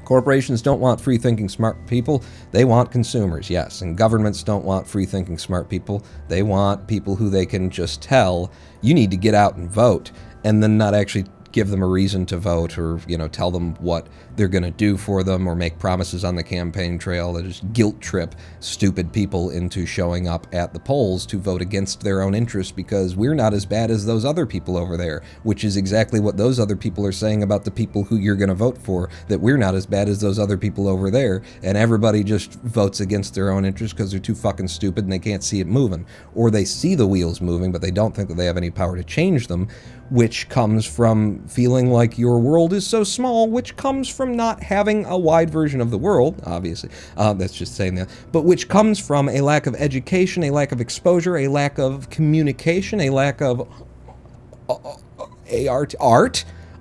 Corporations don't want free-thinking smart people. They want consumers, yes. And governments don't want free-thinking smart people. They want people who they can just tell, you need to get out and vote, and then not actually give them a reason to vote, or, tell them what they're going to do for them, or make promises on the campaign trail that just guilt trip stupid people into showing up at the polls to vote against their own interests because we're not as bad as those other people over there, which is exactly what those other people are saying about the people who you're going to vote for, that we're not as bad as those other people over there, and everybody just votes against their own interests because they're too fucking stupid and they can't see it moving. Or they see the wheels moving, but they don't think that they have any power to change them, which comes from feeling like your world is so small, which comes from not having a wide version of the world, obviously. That's just saying that. But which comes from a lack of education, a lack of exposure, a lack of communication, a lack of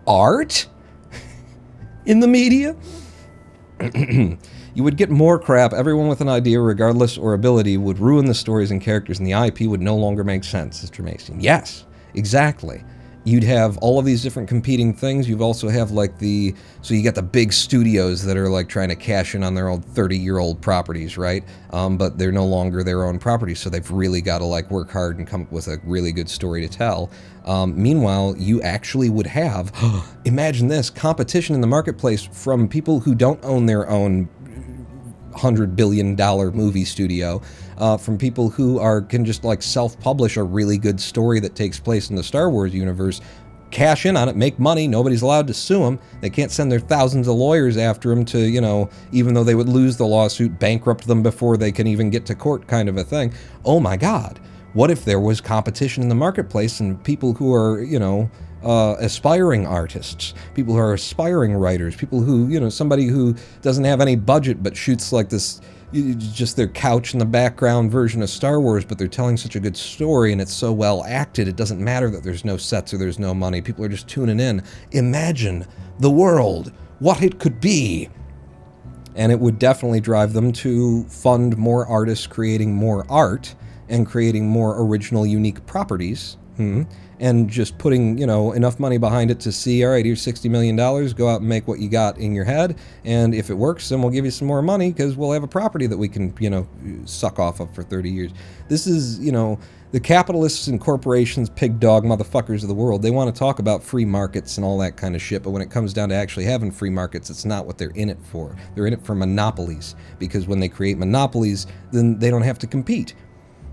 art in the media. You would get more crap. Everyone with an idea, regardless or ability, would ruin the stories and characters, and the IP would no longer make sense, Mr. Mason. Yes, exactly. you'd have all of these different competing things. You've also have like so you got the big studios that are like trying to cash in on their old 30-year-old properties, right? But they're no longer their own properties, so they've really got to like work hard and come up with a really good story to tell. Meanwhile, you actually would have, imagine this, competition in the marketplace from people who don't own their own $100 billion movie studio, from people who can just like self-publish a really good story that takes place in the Star Wars universe, cash in on it, make money. Nobody's allowed to sue them. They can't send their thousands of lawyers after them to, even though they would lose the lawsuit, bankrupt them before they can even get to court, kind of a thing. Oh my God. What if there was competition in the marketplace and people who are, aspiring artists, people who are aspiring writers, people who, somebody who doesn't have any budget but shoots like this, just their couch in the background version of Star Wars, but they're telling such a good story and it's so well acted, it doesn't matter that there's no sets or there's no money. People are just tuning in. Imagine the world, what it could be. And it would definitely drive them to fund more artists creating more art and creating more original, unique properties. And just putting, enough money behind it to see, all right, here's $60 million, go out and make what you got in your head, and if it works, then we'll give you some more money, because we'll have a property that we can, suck off of for 30 years. This is, the capitalists and corporations, pig dog motherfuckers of the world, they want to talk about free markets and all that kind of shit, but when it comes down to actually having free markets, it's not what they're in it for. They're in it for monopolies, because when they create monopolies, then they don't have to compete.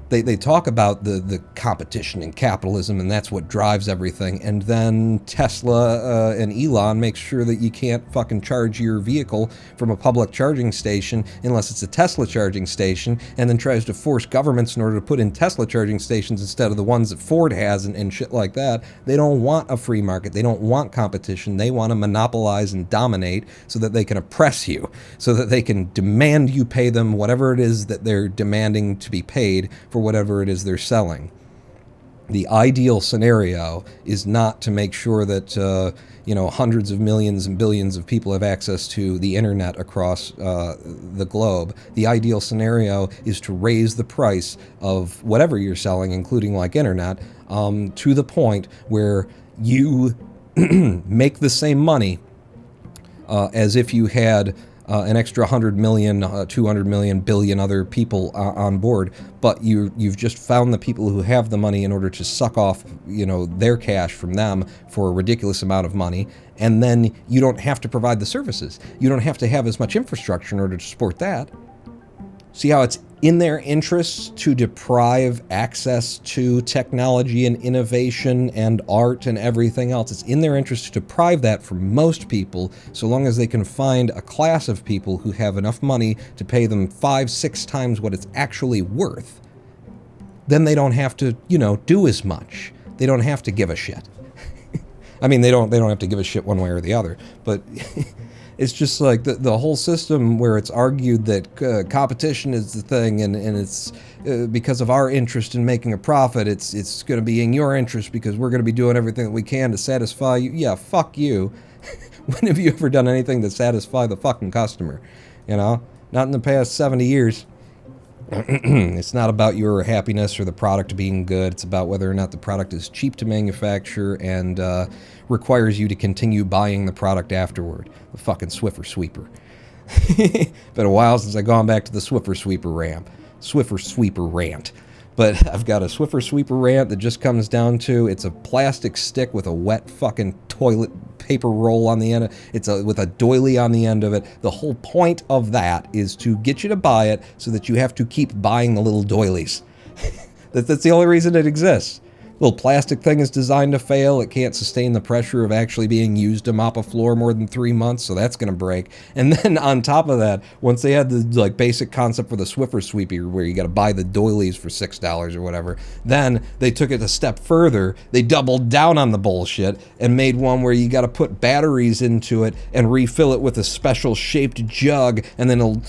They talk about the competition and capitalism, and that's what drives everything. And then Tesla and Elon make sure that you can't fucking charge your vehicle from a public charging station unless it's a Tesla charging station, and then tries to force governments in order to put in Tesla charging stations instead of the ones that Ford has and shit like that. They don't want a free market. They don't want competition. They want to monopolize and dominate so that they can oppress you, so that they can demand you pay them whatever it is that they're demanding to be paid for whatever it is they're selling. The ideal scenario is not to make sure that hundreds of millions and billions of people have access to the internet across the globe. The ideal scenario is to raise the price of whatever you're selling, including like internet, to the point where you make the same money as if you had an extra 100 million, 200 million, billion other people on board, but you've just found the people who have the money in order to suck off, their cash from them for a ridiculous amount of money, and then you don't have to provide the services. You don't have to have as much infrastructure in order to support that. See how it's in their interests to deprive access to technology and innovation and art and everything else. It's in their interest to deprive that from most people, so long as they can find a class of people who have enough money to pay them 5-6 times what it's actually worth. Then they don't have to, do as much. They don't have to give a shit. I mean, they don't have to give a shit one way or the other, but it's just like the whole system where it's argued that competition is the thing, and it's because of our interest in making a profit, it's going to be in your interest because we're going to be doing everything that we can to satisfy you. Yeah, fuck you. When have you ever done anything to satisfy the fucking customer? Not in the past 70 years. It's not about your happiness or the product being good. It's about whether or not the product is cheap to manufacture and requires you to continue buying the product afterward. The fucking Swiffer Sweeper. Been a while since I've gone back to the Swiffer Sweeper rant. But I've got a Swiffer Sweeper rant that just comes down to, it's a plastic stick with a wet fucking toilet paper roll on the end. It's with a doily on the end of it. The whole point of that is to get you to buy it so that you have to keep buying the little doilies. That's the only reason it exists. Little plastic thing is designed to fail. It can't sustain the pressure of actually being used to mop a floor more than 3 months, so that's going to break. And then on top of that, once they had the basic concept for the Swiffer Sweeper, where you got to buy the doilies for $6 or whatever, then they took it a step further. They doubled down on the bullshit and made one where you got to put batteries into it and refill it with a special shaped jug, and then it'll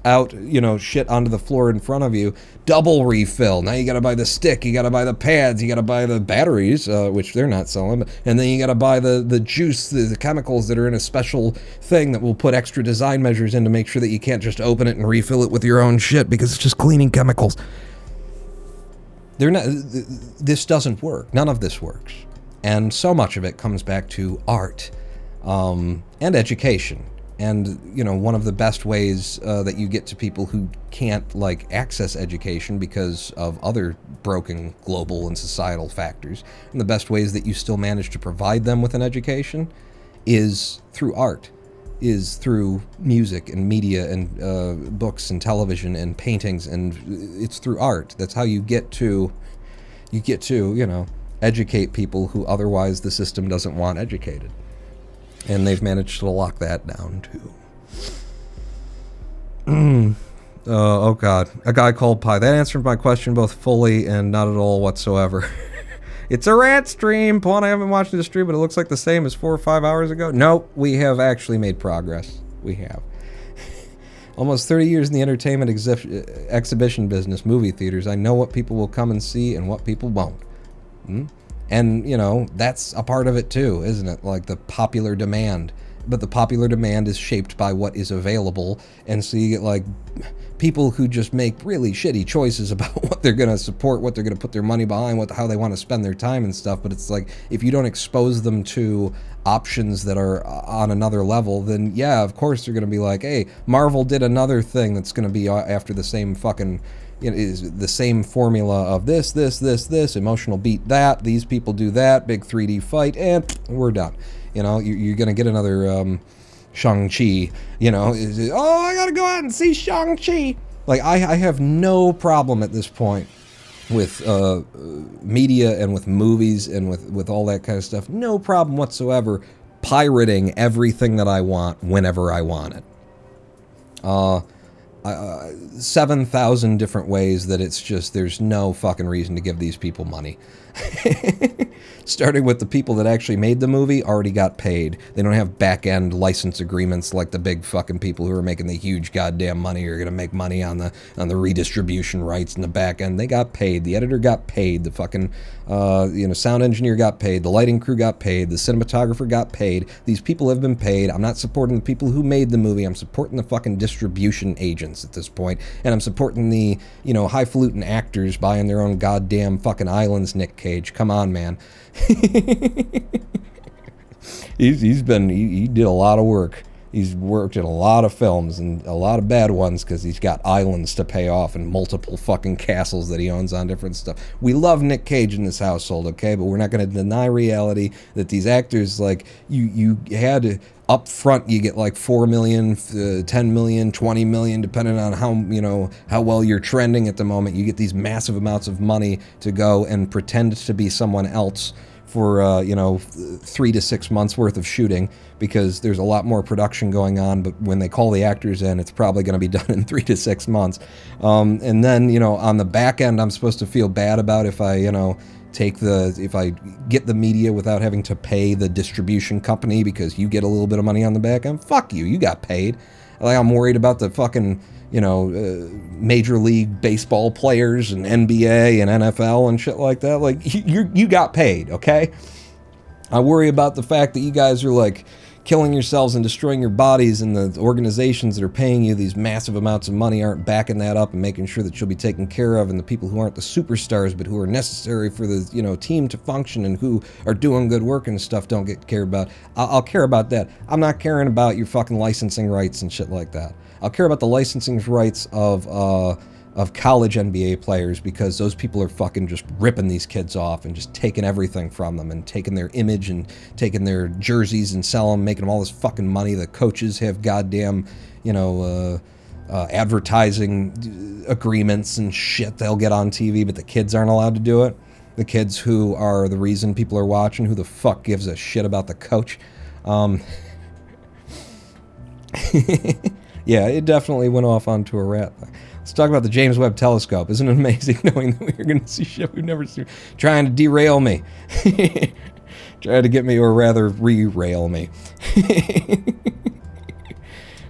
out, shit onto the floor in front of you. Double refill. Now you got to buy the stick, you got to buy the pads, you got to buy the batteries, which they're not selling, and then you got to buy the juice, the chemicals that are in a special thing that will put extra design measures in to make sure that you can't just open it and refill it with your own shit because it's just cleaning chemicals. They're not. This doesn't work. None of this works. And so much of it comes back to art and education. And, you know, one of the best ways that you get to people who can't, like, access education because of other broken global and societal factors, and the best ways that you still manage to provide them with an education is through art, is through music and media and books and television and paintings, and it's through art. That's how you get to, you know, educate people who otherwise the system doesn't want educated. And they've managed to lock that down, too. Oh, God. A guy called Pie. That answered my question both fully and not at all whatsoever. It's a rant stream. Pawn, I haven't watched the stream, but it looks like the same as 4 or 5 hours ago. Nope, we have actually made progress. We have. Almost 30 years in the entertainment exhibition business, movie theaters. I know what people will come and see and what people won't. And, you know, that's a part of it too, isn't it? Like the popular demand. But the popular demand is shaped by what is available. And so you get, like, people who just make really shitty choices about what they're going to support, what they're going to put their money behind, how they want to spend their time and stuff. But it's like, if you don't expose them to options that are on another level, then yeah, of course they're going to be like, hey, Marvel did another thing that's going to be after the same fucking... It is the same formula of this, emotional beat that, these people do that, big 3D fight, and we're done. You know, you're going to get another Shang-Chi, you know, I got to go out and see Shang-Chi. Like, I have no problem at this point with media and with movies and with all that kind of stuff. No problem whatsoever pirating everything that I want whenever I want it. 7,000 different ways that it's just, there's no fucking reason to give these people money. Starting with the people that actually made the movie already got paid. They don't have back-end license agreements like the big fucking people who are making the huge goddamn money are going to make money on the redistribution rights in the back end. They got paid. The editor got paid. The fucking sound engineer got paid. The lighting crew got paid. The cinematographer got paid. These people have been paid. I'm not supporting the people who made the movie. I'm supporting the fucking distribution agents at this point. And I'm supporting the, highfalutin actors buying their own goddamn fucking islands, Nick Cage. Come on, man. He did a lot of work. He's worked in a lot of films and a lot of bad ones because he's got islands to pay off and multiple fucking castles that he owns on different stuff. We love Nick Cage in this household, okay? But we're not going to deny reality that these actors, like, you had to, up front, you get like 4 million, 10 million, 20 million, depending on how well you're trending at the moment. You get these massive amounts of money to go and pretend to be someone else for 3 to 6 months worth of shooting, because there's a lot more production going on. But when they call the actors in, it's probably going to be done in 3 to 6 months. And then on the back end, I'm supposed to feel bad about if I if I get the media without having to pay the distribution company because you get a little bit of money on the back end. Fuck you, you got paid. Like, I'm worried about the fucking Major League Baseball players and NBA and NFL and shit like that. Like, you got paid, okay? I worry about the fact that you guys are, like, killing yourselves and destroying your bodies, and the organizations that are paying you these massive amounts of money aren't backing that up and making sure that you'll be taken care of, and the people who aren't the superstars but who are necessary for the team to function and who are doing good work and stuff don't get cared about. I'll care about that. I'm not caring about your fucking licensing rights and shit like that. I'll care about the licensing rights of college NBA players, because those people are fucking just ripping these kids off and just taking everything from them and taking their image and taking their jerseys and selling them, making them all this fucking money. The coaches have goddamn, advertising agreements and shit. They'll get on TV, but the kids aren't allowed to do it. The kids who are the reason people are watching, who the fuck gives a shit about the coach? Yeah, it definitely went off onto a rat. Let's talk about the James Webb Telescope. Isn't it amazing knowing that we're going to see shit we've never seen? Trying to derail me. Trying to get me, or rather, re-rail me.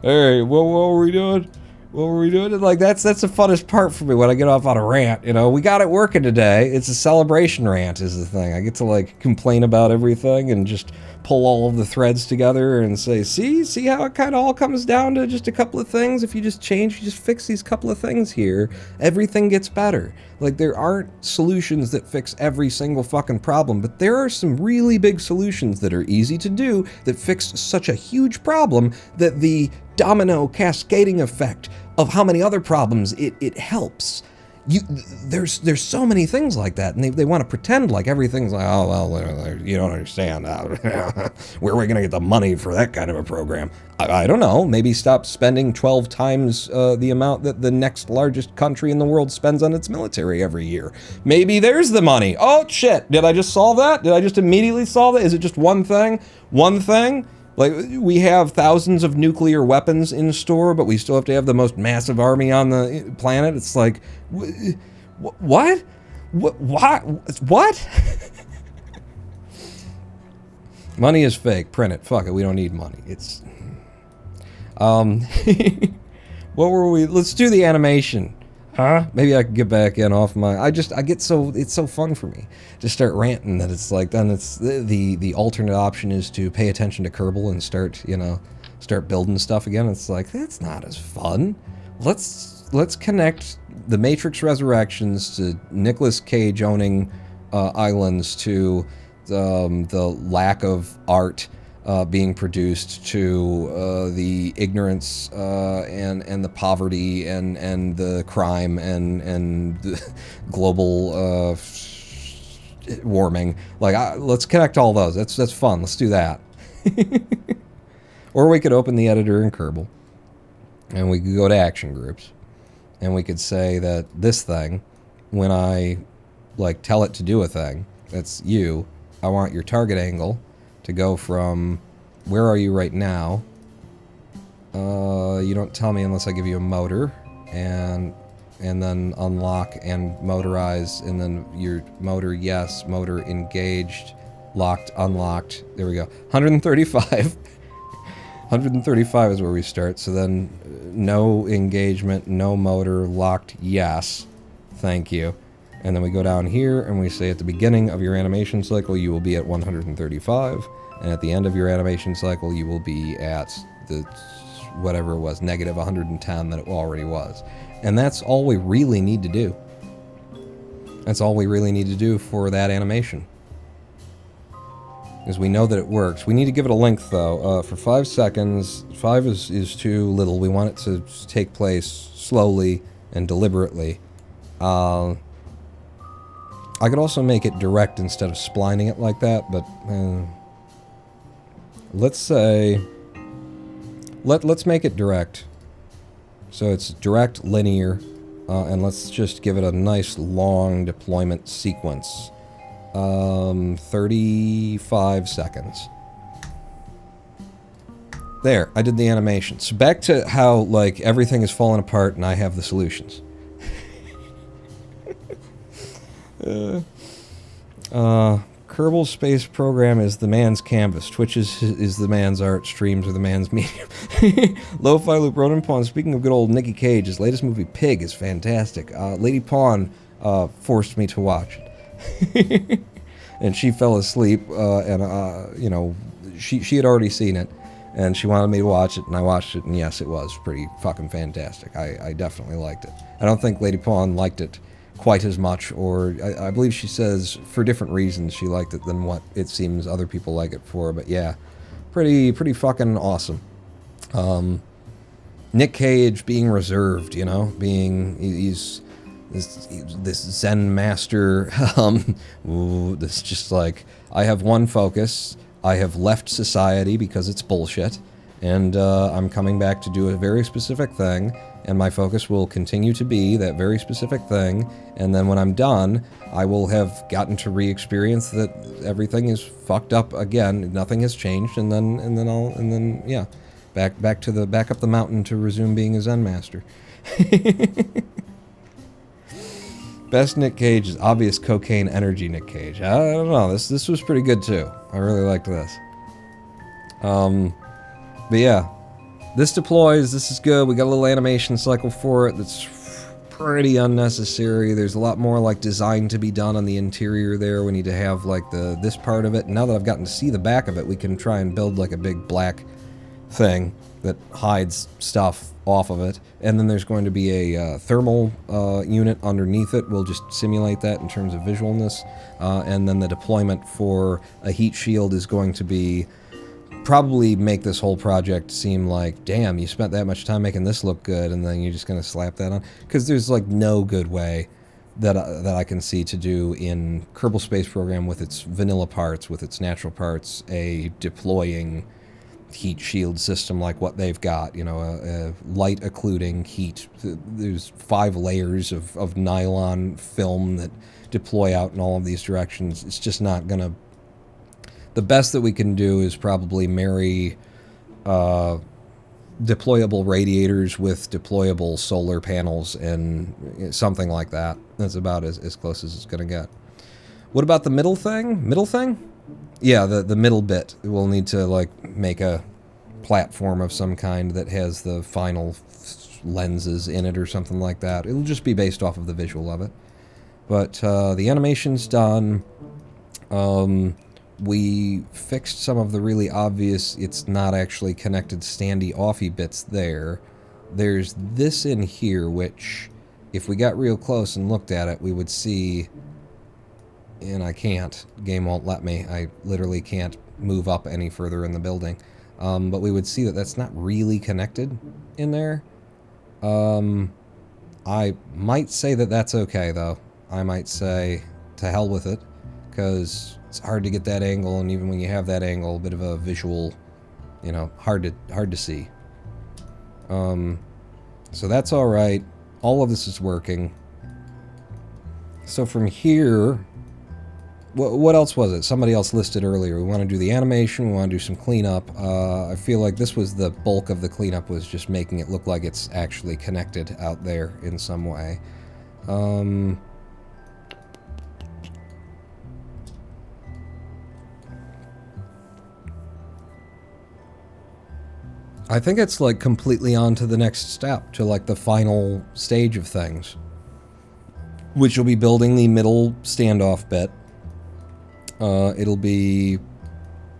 All right, what were we doing? What were we doing? Like, that's the funnest part for me when I get off on a rant. We got it working today. It's a celebration rant is the thing. I get to, like, complain about everything and just pull all of the threads together and say, see how it kind of all comes down to just a couple of things. If you just fix these couple of things here, everything gets better. Like, there aren't solutions that fix every single fucking problem, but there are some really big solutions that are easy to do that fix such a huge problem that the domino cascading effect of how many other problems it helps. There's so many things like that, and they want to pretend like everything's like, oh, well, you don't understand. Where are we going to get the money for that kind of a program? I don't know. Maybe stop spending 12 times the amount that the next largest country in the world spends on its military every year. Maybe there's the money. Oh, shit. Did I just solve that? Did I just immediately solve it? Is it just one thing? One thing? Like, we have thousands of nuclear weapons in store, but we still have to have the most massive army on the planet. It's like, what? What? Money is fake. Print it. Fuck it. We don't need money. It's... what were we... Let's do the animation. Huh? Maybe I could get back in off my... it's so fun for me to start ranting that it's like, then it's the alternate option is to pay attention to Kerbal and start building stuff again. It's like, that's not as fun. Let's connect the Matrix Resurrections to Nicolas Cage owning islands, to the lack of art being produced, to the ignorance and the poverty and the crime and the global warming. Like, let's connect all those. That's fun. Let's do that. Or we could open the editor in Kerbal, and we could go to action groups, and we could say that this thing, when I tell it to do a thing, that's you. I want your target angle to go from, where are you right now? You don't tell me unless I give you a motor, and then unlock and motorize, and then your motor, yes, motor engaged, locked, unlocked. There we go. 135. 135 is where we start. So then, no engagement, no motor, locked, yes. Thank you. And then we go down here and we say at the beginning of your animation cycle, you will be at 135. And at the end of your animation cycle, you will be at the, whatever it was, negative 110 that it already was. And that's all we really need to do. That's all we really need to do for that animation. Because we know that it works. We need to give it a length, though. For 5 seconds, 5 is too little. We want it to take place slowly and deliberately. I could also make it direct instead of splining it like that, but let's say let's make it direct. So it's direct, linear, and let's just give it a nice long deployment sequence. 35 seconds. There, I did the animation. So back to how, like, everything is falling apart and I have the solutions. Kerbal Space Program is the man's canvas. Twitch is the man's art. Streams are the man's medium. Lo-Fi Loop Ronan Pawn. Speaking of good old Nicky Cage, his latest movie, Pig, is fantastic. Lady Pawn forced me to watch it. And she fell asleep, and, you know, she had already seen it, and she wanted me to watch it, and I watched it, and yes, it was pretty fucking fantastic. I definitely liked it. I don't think Lady Pawn liked it quite as much, or I believe she says for different reasons she liked it than what it seems other people like it for, but yeah, pretty fucking awesome. Nick Cage being reserved, you know, he's this Zen master, this just like, I have one focus, I have left society because it's bullshit, and I'm coming back to do a very specific thing, and my focus will continue to be that very specific thing, and then when I'm done, I will have gotten to re-experience that everything is fucked up again, nothing has changed, and then yeah, back up the mountain to resume being a Zen master. Best Nick Cage is obvious cocaine energy Nick Cage. I don't know, this was pretty good too. I really liked this. But yeah, this deploys, this is good. We got a little animation cycle for it that's pretty unnecessary. There's a lot more like design to be done on the interior there. We need to have like this part of it. Now that I've gotten to see the back of it, we can try and build like a big black thing that hides stuff off of it. And then there's going to be a thermal unit underneath it. We'll just simulate that in terms of visualness. And then the deployment for a heat shield is going to be probably make this whole project seem like, damn, you spent that much time making this look good, and then you're just going to slap that on. Because there's like no good way that I can see to do in Kerbal Space Program with its vanilla parts, with its natural parts, a deploying heat shield system like what they've got, you know, a light occluding heat. There's 5 layers of nylon film that deploy out in all of these directions. It's just not gonna... The best that we can do is probably marry deployable radiators with deployable solar panels and something like that. That's about as close as it's gonna get. What about the middle thing? Middle thing? Yeah, the middle bit. We'll need to like make a platform of some kind that has the final lenses in it or something like that. It'll just be based off of the visual of it. But the animation's done. We fixed some of the really obvious, it's not actually connected standy-offy bits there. There's this in here, which, if we got real close and looked at it, we would see... And I can't. The game won't let me. I literally can't move up any further in the building. But we would see that that's not really connected in there. I might say that that's okay, though. I might say, to hell with it, because it's hard to get that angle, and even when you have that angle, a bit of a visual, you know, hard to see. So that's all right. All of this is working. So from here... What else was it? Somebody else listed earlier. We want to do the animation. We want to do some cleanup. I feel like this was the bulk of the cleanup, was just making it look like it's actually connected out there in some way. I think it's like completely on to the next step, to like the final stage of things, which will be building the middle standoff bit. It'll be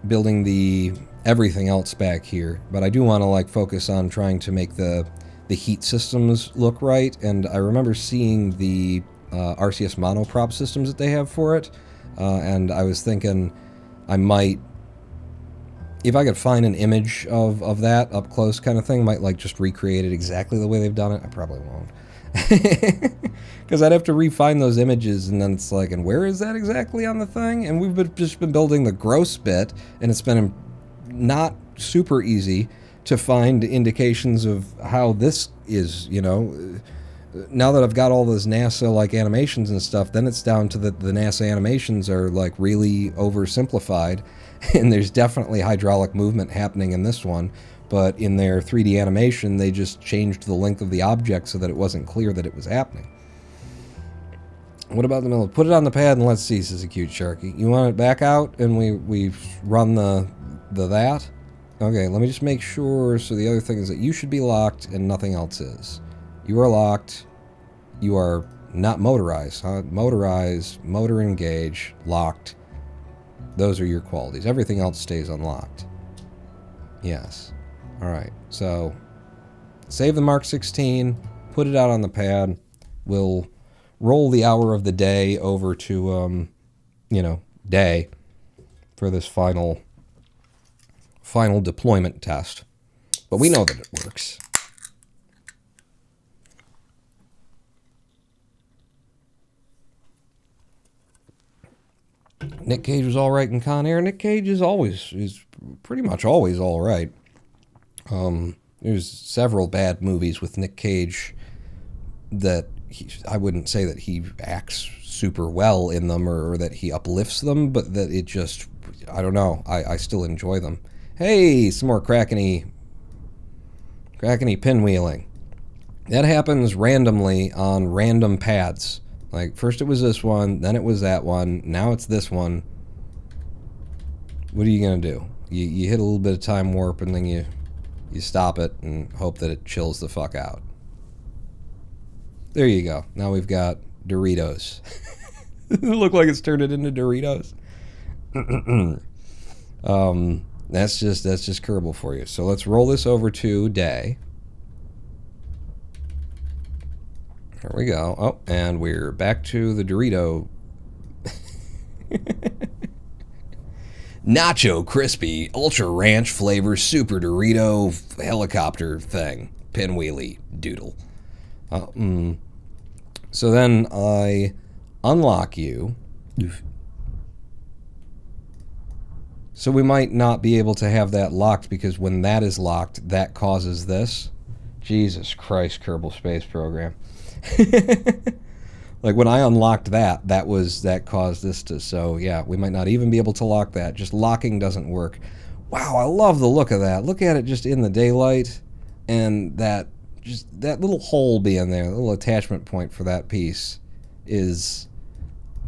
building the everything else back here, but I do want to like focus on trying to make the heat systems look right. And I remember seeing the RCS monoprop systems that they have for it, and I was thinking I might, if I could find an image of that up close kind of thing, might like just recreate it exactly the way they've done it. I probably won't. Because I'd have to refine those images, and then it's like, and where is that exactly on the thing? And we've just been building the gross bit, and it's been not super easy to find indications of how this is, you know. Now that I've got all those NASA-like animations and stuff, then it's down to the NASA animations are like really oversimplified, and there's definitely hydraulic movement happening in this one. But in their 3D animation, they just changed the length of the object so that it wasn't clear that it was happening. What about the middle? Put it on the pad and let's see, says a cute Sharky. You want it back out and we run the that? Okay, let me just make sure. So the other thing is that you should be locked and nothing else is. You are locked. You are not motorized, huh? Motorized, motor engage, locked. Those are your qualities. Everything else stays unlocked. Yes. Alright, so save the Mark 16, put it out on the pad. We'll roll the hour of the day over to, you know, day for this final deployment test. But we know that it works. Nick Cage was all right in Con Air. Nick Cage is pretty much always all right. There's several bad movies with Nick Cage that I wouldn't say that he acts super well in them or that he uplifts them, but that it just, I don't know, I still enjoy them. Hey, some more crackeny pinwheeling. That happens randomly on random pads. Like, first it was this one, then it was that one, now it's this one. What are you going to do? You hit a little bit of time warp and then you stop it and hope that it chills the fuck out. There you go. Now we've got Doritos. It look like it's turned it into Doritos. That's just Kerbal for you. So let's roll this over to day. There we go. Oh, and we're back to the Dorito. Nacho Crispy Ultra Ranch Flavor Super Dorito Helicopter Thing. Pinwheelie Doodle. So then I unlock you. So we might not be able to have that locked because when that is locked, that causes this. Jesus Christ, Kerbal Space Program. Like when I unlocked that caused this to, so yeah, we might not even be able to lock that. Just locking doesn't work. Wow, I love the look of that. Look at it just in the daylight, and that little hole being there, the little attachment point for that piece is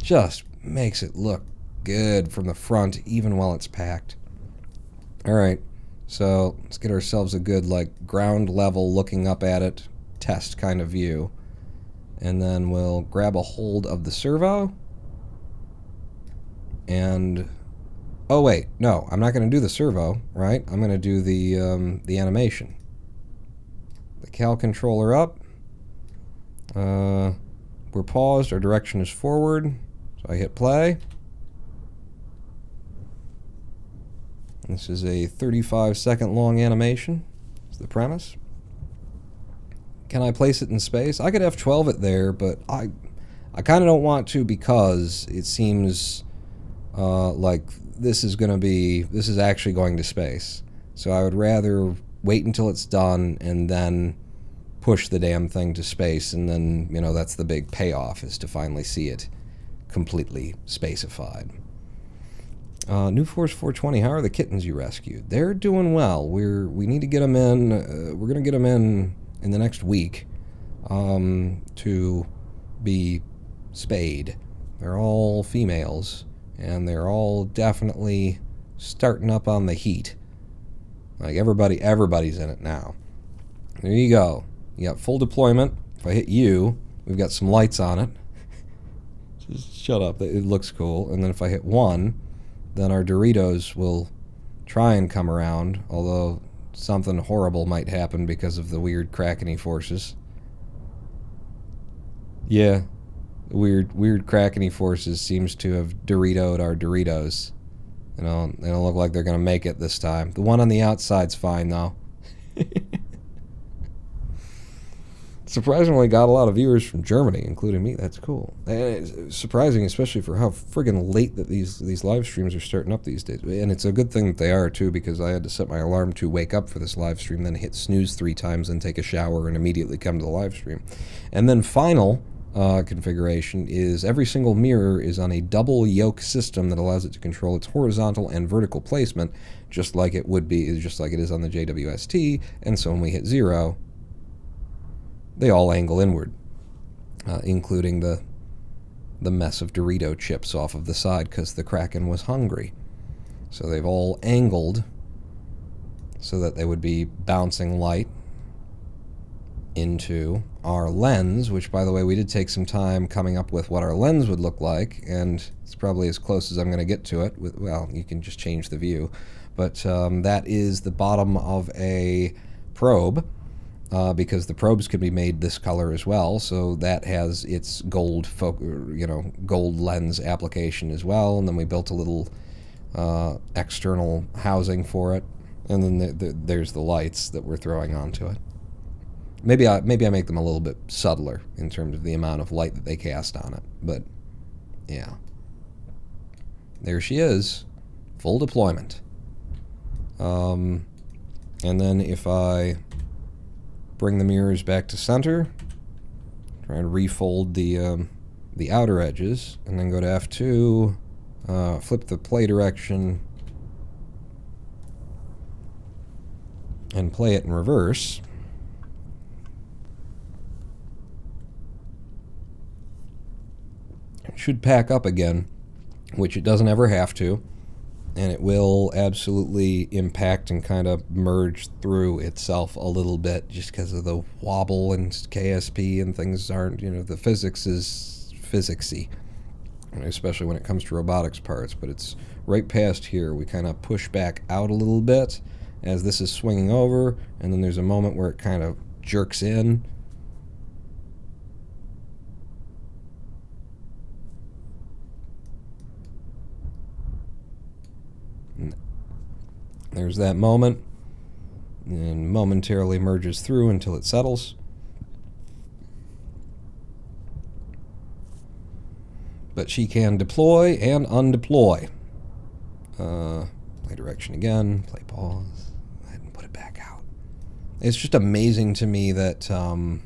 just makes it look good from the front, even while it's packed. All right, so let's get ourselves a good like ground level looking up at it test kind of view. And then we'll grab a hold of the servo. And, oh wait, no, I'm not going to do the servo, right? I'm going to do the animation. The cal controller up. We're paused, our direction is forward. So I hit play. This is a 35-second long animation. That's the premise. Can I place it in space? I could F12 it there, but I kind of don't want to because it seems like this is actually going to space. So I would rather wait until it's done and then push the damn thing to space, and then, you know, that's the big payoff, is to finally see it completely spacified. New Force 420, how are the kittens you rescued? They're doing well. We need to get them in. We're going to get them in the next week to be spayed. They're all females, and they're all definitely starting up on the heat. Like everybody's in it now. There you go. You got full deployment. If I hit U, we've got some lights on it. Just shut up. It looks cool. And then if I hit 1, then our Doritos will try and come around, although something horrible might happen because of the weird Krakeny forces. Yeah, weird Krakeny forces seems to have Doritoed our Doritos. You know, they don't look like they're going to make it this time. The one on the outside's fine, though. Surprisingly got a lot of viewers from Germany, including me. That's cool. And it's surprising, especially for how friggin' late that these live streams are starting up these days. And it's a good thing that they are, too, because I had to set my alarm to wake up for this live stream, then hit snooze 3 times, and take a shower, and immediately come to the live stream. And then final configuration is every single mirror is on a double yoke system that allows it to control its horizontal and vertical placement, just like it is on the JWST. And so when we hit 0, they all angle inward, including the mess of Dorito chips off of the side because the Kraken was hungry. So they've all angled so that they would be bouncing light into our lens, which, by the way, we did take some time coming up with what our lens would look like, and it's probably as close as I'm going to get to it. Well, you can just change the view. But that is the bottom of a probe. Because the probes can be made this color as well, so that has its gold lens application as well. And then we built a little external housing for it, and then there's the lights that we're throwing onto it. Maybe I make them a little bit subtler in terms of the amount of light that they cast on it, but yeah, there she is, full deployment. And then if I bring the mirrors back to center, try and refold the outer edges, and then go to F2, flip the play direction, and play it in reverse. It should pack up again, which it doesn't ever have to. and it will absolutely impact and kind of merge through itself a little bit just because of the wobble and KSP and things aren't, the physics is physicsy, especially when it comes to robotics parts. But it's right past here. We kind of push back out a little bit as this is swinging over, and then there's a moment where it kind of jerks in. There's that moment, and momentarily merges through until it settles. But she can deploy and undeploy. Play direction again, play pause, and put it back out. It's just amazing to me that, yeah,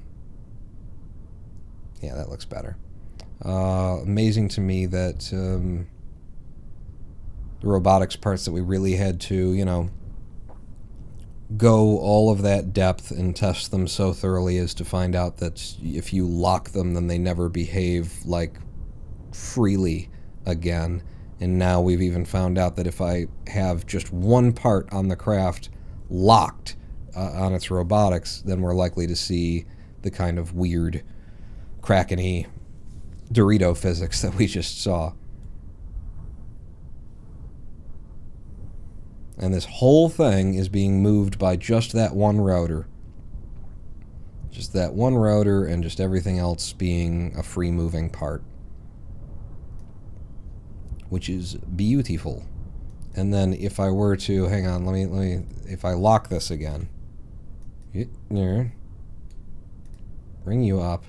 that looks better. Amazing to me that the robotics parts that we really had to, go all of that depth and test them so thoroughly as to find out that if you lock them, then they never behave like freely again. And now we've even found out that if I have just one part on the craft locked on its robotics, then we're likely to see the kind of weird, Kraken-y Dorito physics that we just saw. And this whole thing is being moved by just that one rotor. Just that one rotor, and just everything else being a free moving part. Which is beautiful. And then if I were to, hang on, let me, if I lock this again. There. Bring you up.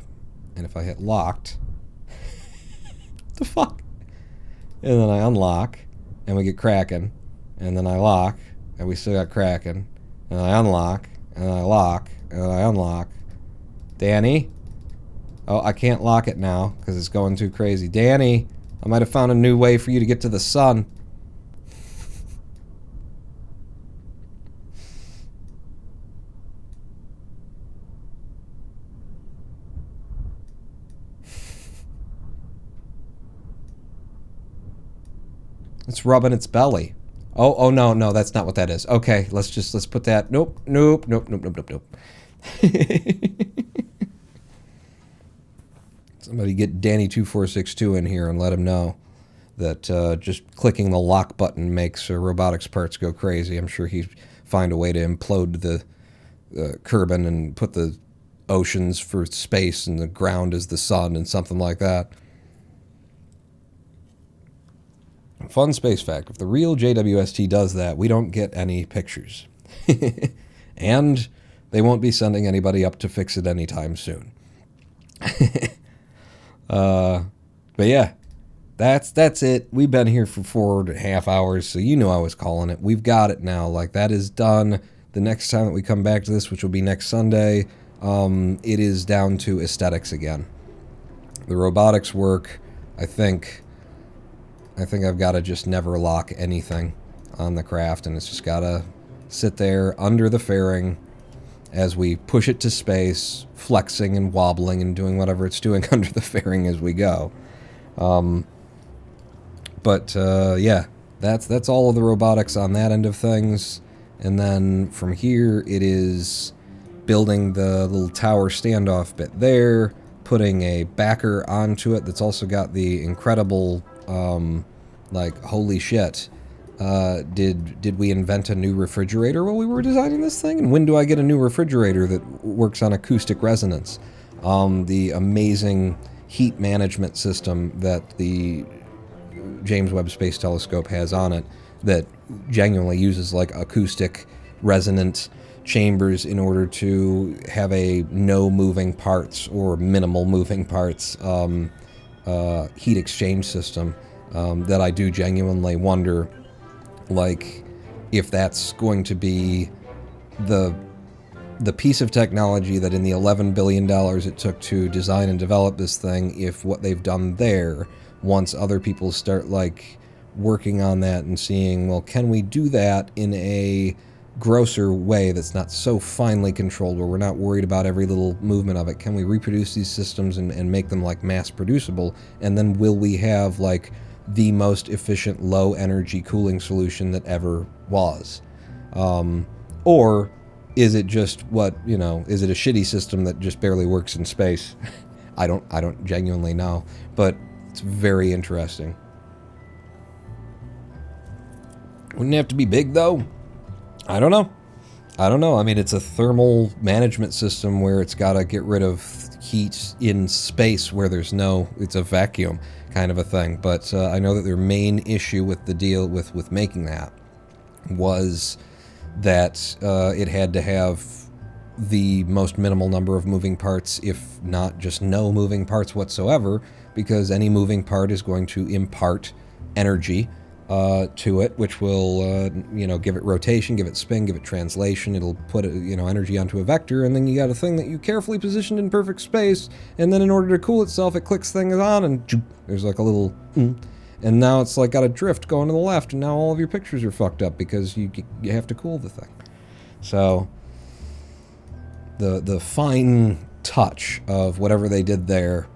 And if I hit locked. What the fuck? And then I unlock, and we get Kraken. And then I lock, and we still got Kraken. And I unlock, and I lock, and I unlock. Danny? Oh, I can't lock it now, because it's going too crazy. Danny, I might have found a new way for you to get to the sun. It's rubbing its belly. Oh no, that's not what that is. Okay, let's put that. Nope. Somebody get Danny2462 in here and let him know that just clicking the lock button makes robotics parts go crazy. I'm sure he'd find a way to implode the Kerbal and put the oceans for space and the ground as the sun and something like that. Fun space fact, if the real JWST does that, we don't get any pictures. And they won't be sending anybody up to fix it anytime soon. But yeah, that's it. We've been here for 4.5 hours, so you know I was calling it. We've got it now. Like, that is done. The next time that we come back to this, which will be next Sunday, it is down to aesthetics again. The robotics work, I think I've got to just never lock anything on the craft, and it's just got to sit there under the fairing as we push it to space, flexing and wobbling and doing whatever it's doing under the fairing as we go. Yeah, that's all of the robotics on that end of things. And then from here, it is building the little tower standoff bit there, putting a backer onto it that's also got the incredible... like, holy shit, did we invent a new refrigerator while we were designing this thing? And when do I get a new refrigerator that works on acoustic resonance? The amazing heat management system that the James Webb Space Telescope has on it that genuinely uses, like, acoustic resonant chambers in order to have a no moving parts or minimal moving parts heat exchange system. That I do genuinely wonder, like, if that's going to be the piece of technology that in the $11 billion it took to design and develop this thing, if what they've done there, once other people start, like, working on that and seeing, well, can we do that in a grosser way that's not so finely controlled, where we're not worried about every little movement of it? Can we reproduce these systems and make them, like, mass producible? And then will we have, like, the most efficient low energy cooling solution that ever was? Or is it just is it a shitty system that just barely works in space? I don't genuinely know, but it's very interesting. Wouldn't it have to be big though? I don't know. I mean, it's a thermal management system where it's got to get rid of heat in space where it's a vacuum kind of a thing. But I know that their main issue with the deal with making that was that it had to have the most minimal number of moving parts, if not just no moving parts whatsoever, because any moving part is going to impart energy to it, which will, give it rotation, give it spin, give it translation. It'll put, energy onto a vector, and then you got a thing that you carefully positioned in perfect space, and then in order to cool itself, it clicks things on, and there's like a little, and now it's like got a drift going to the left, and now all of your pictures are fucked up because you have to cool the thing. So, the fine touch of whatever they did there,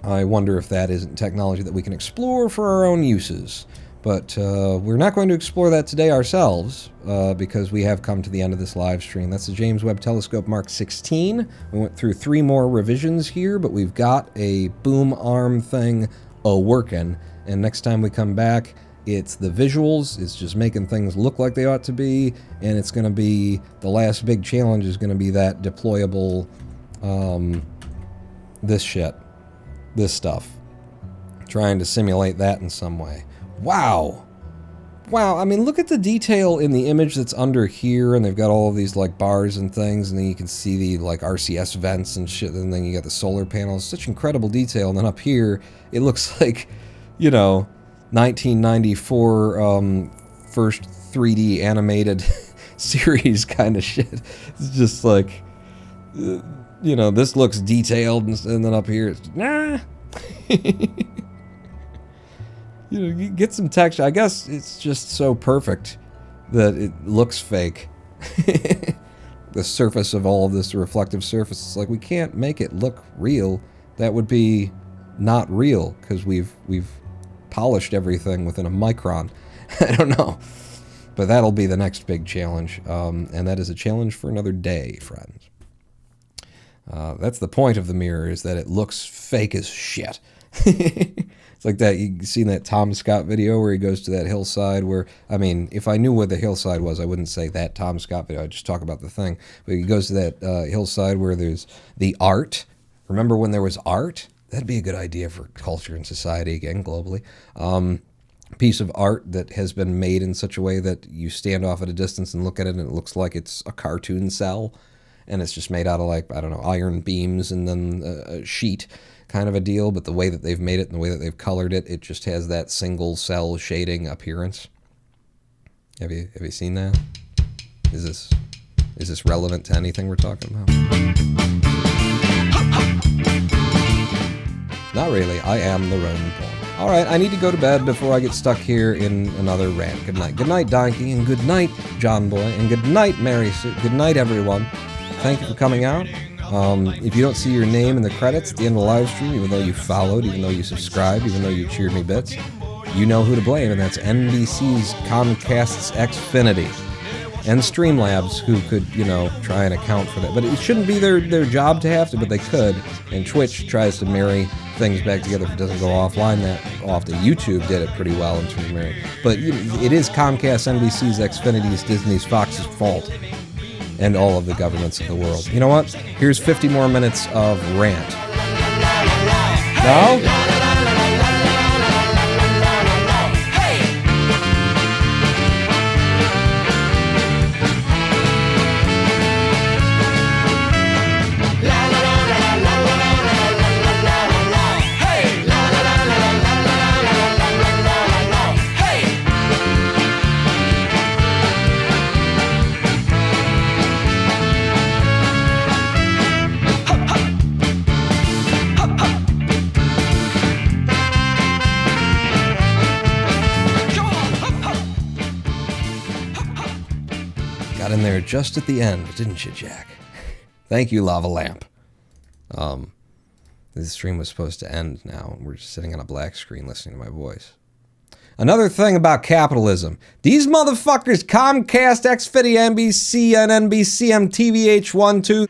I wonder if that isn't technology that we can explore for our own uses. But we're not going to explore that today ourselves because we have come to the end of this live stream. That's the James Webb Telescope Mark 16. We went through 3 more revisions here, but we've got a boom arm thing working. And next time we come back, it's the visuals. It's just making things look like they ought to be. And it's going to be, the last big challenge is going to be that deployable, this stuff. Trying to simulate that in some way. Wow. I mean, look at the detail in the image that's under here, and they've got all of these, like, bars and things, and then you can see the, like, RCS vents and shit, and then you got the solar panels. Such incredible detail. And then up here, it looks like, 1994 first 3D animated series kind of shit. It's just like, this looks detailed, and then up here, it's, nah. You get some texture. I guess it's just so perfect that it looks fake. The surface of all of this, the reflective surface, it's like we can't make it look real. That would be not real because we've polished everything within a micron. I don't know. But that'll be the next big challenge. And that is a challenge for another day, friends. That's the point of the mirror, is that it looks fake as shit. It's like that, you seen that Tom Scott video where he goes to that hillside where, I mean, if I knew where the hillside was, I wouldn't say that Tom Scott video, I'd just talk about the thing. But he goes to that hillside where there's the art. Remember when there was art? That'd be a good idea for culture and society again, globally. Piece of art that has been made in such a way that you stand off at a distance and look at it and it looks like it's a cartoon cell. And it's just made out of, like, I don't know, iron beams and then a sheet kind of a deal, but the way that they've made it and the way that they've colored it, it just has that single cell shading appearance. Have you seen that? Is this relevant to anything we're talking about? Not really. I am the Roman Paul. All right, I need to go to bed before I get stuck here in another rant. Good night. Good night, Donkey, and good night, John Boy, and good night, Mary Sue. Good night, everyone. Thank you for coming out. If you don't see your name in the credits at the end of the live stream, even though you followed, even though you subscribed, even though you cheered me bits, you know who to blame, and that's NBC's Comcast's Xfinity. And Streamlabs, who could, try and account for that. But it shouldn't be their job to have to, but they could. And Twitch tries to marry things back together if it doesn't go offline that often. YouTube did it pretty well in terms of marrying. But it is Comcast, NBC's, Xfinity's, Disney's, Fox's fault. And all of the governments of the world. You know what? Here's 50 more minutes of rant. No? In there just at the end, didn't you, Jack? Thank you, Lava Lamp. This stream was supposed to end now, and we're just sitting on a black screen listening to my voice. Another thing about capitalism. These motherfuckers, Comcast, Xfinity, NBC, and NBC, MTV, H1, 2...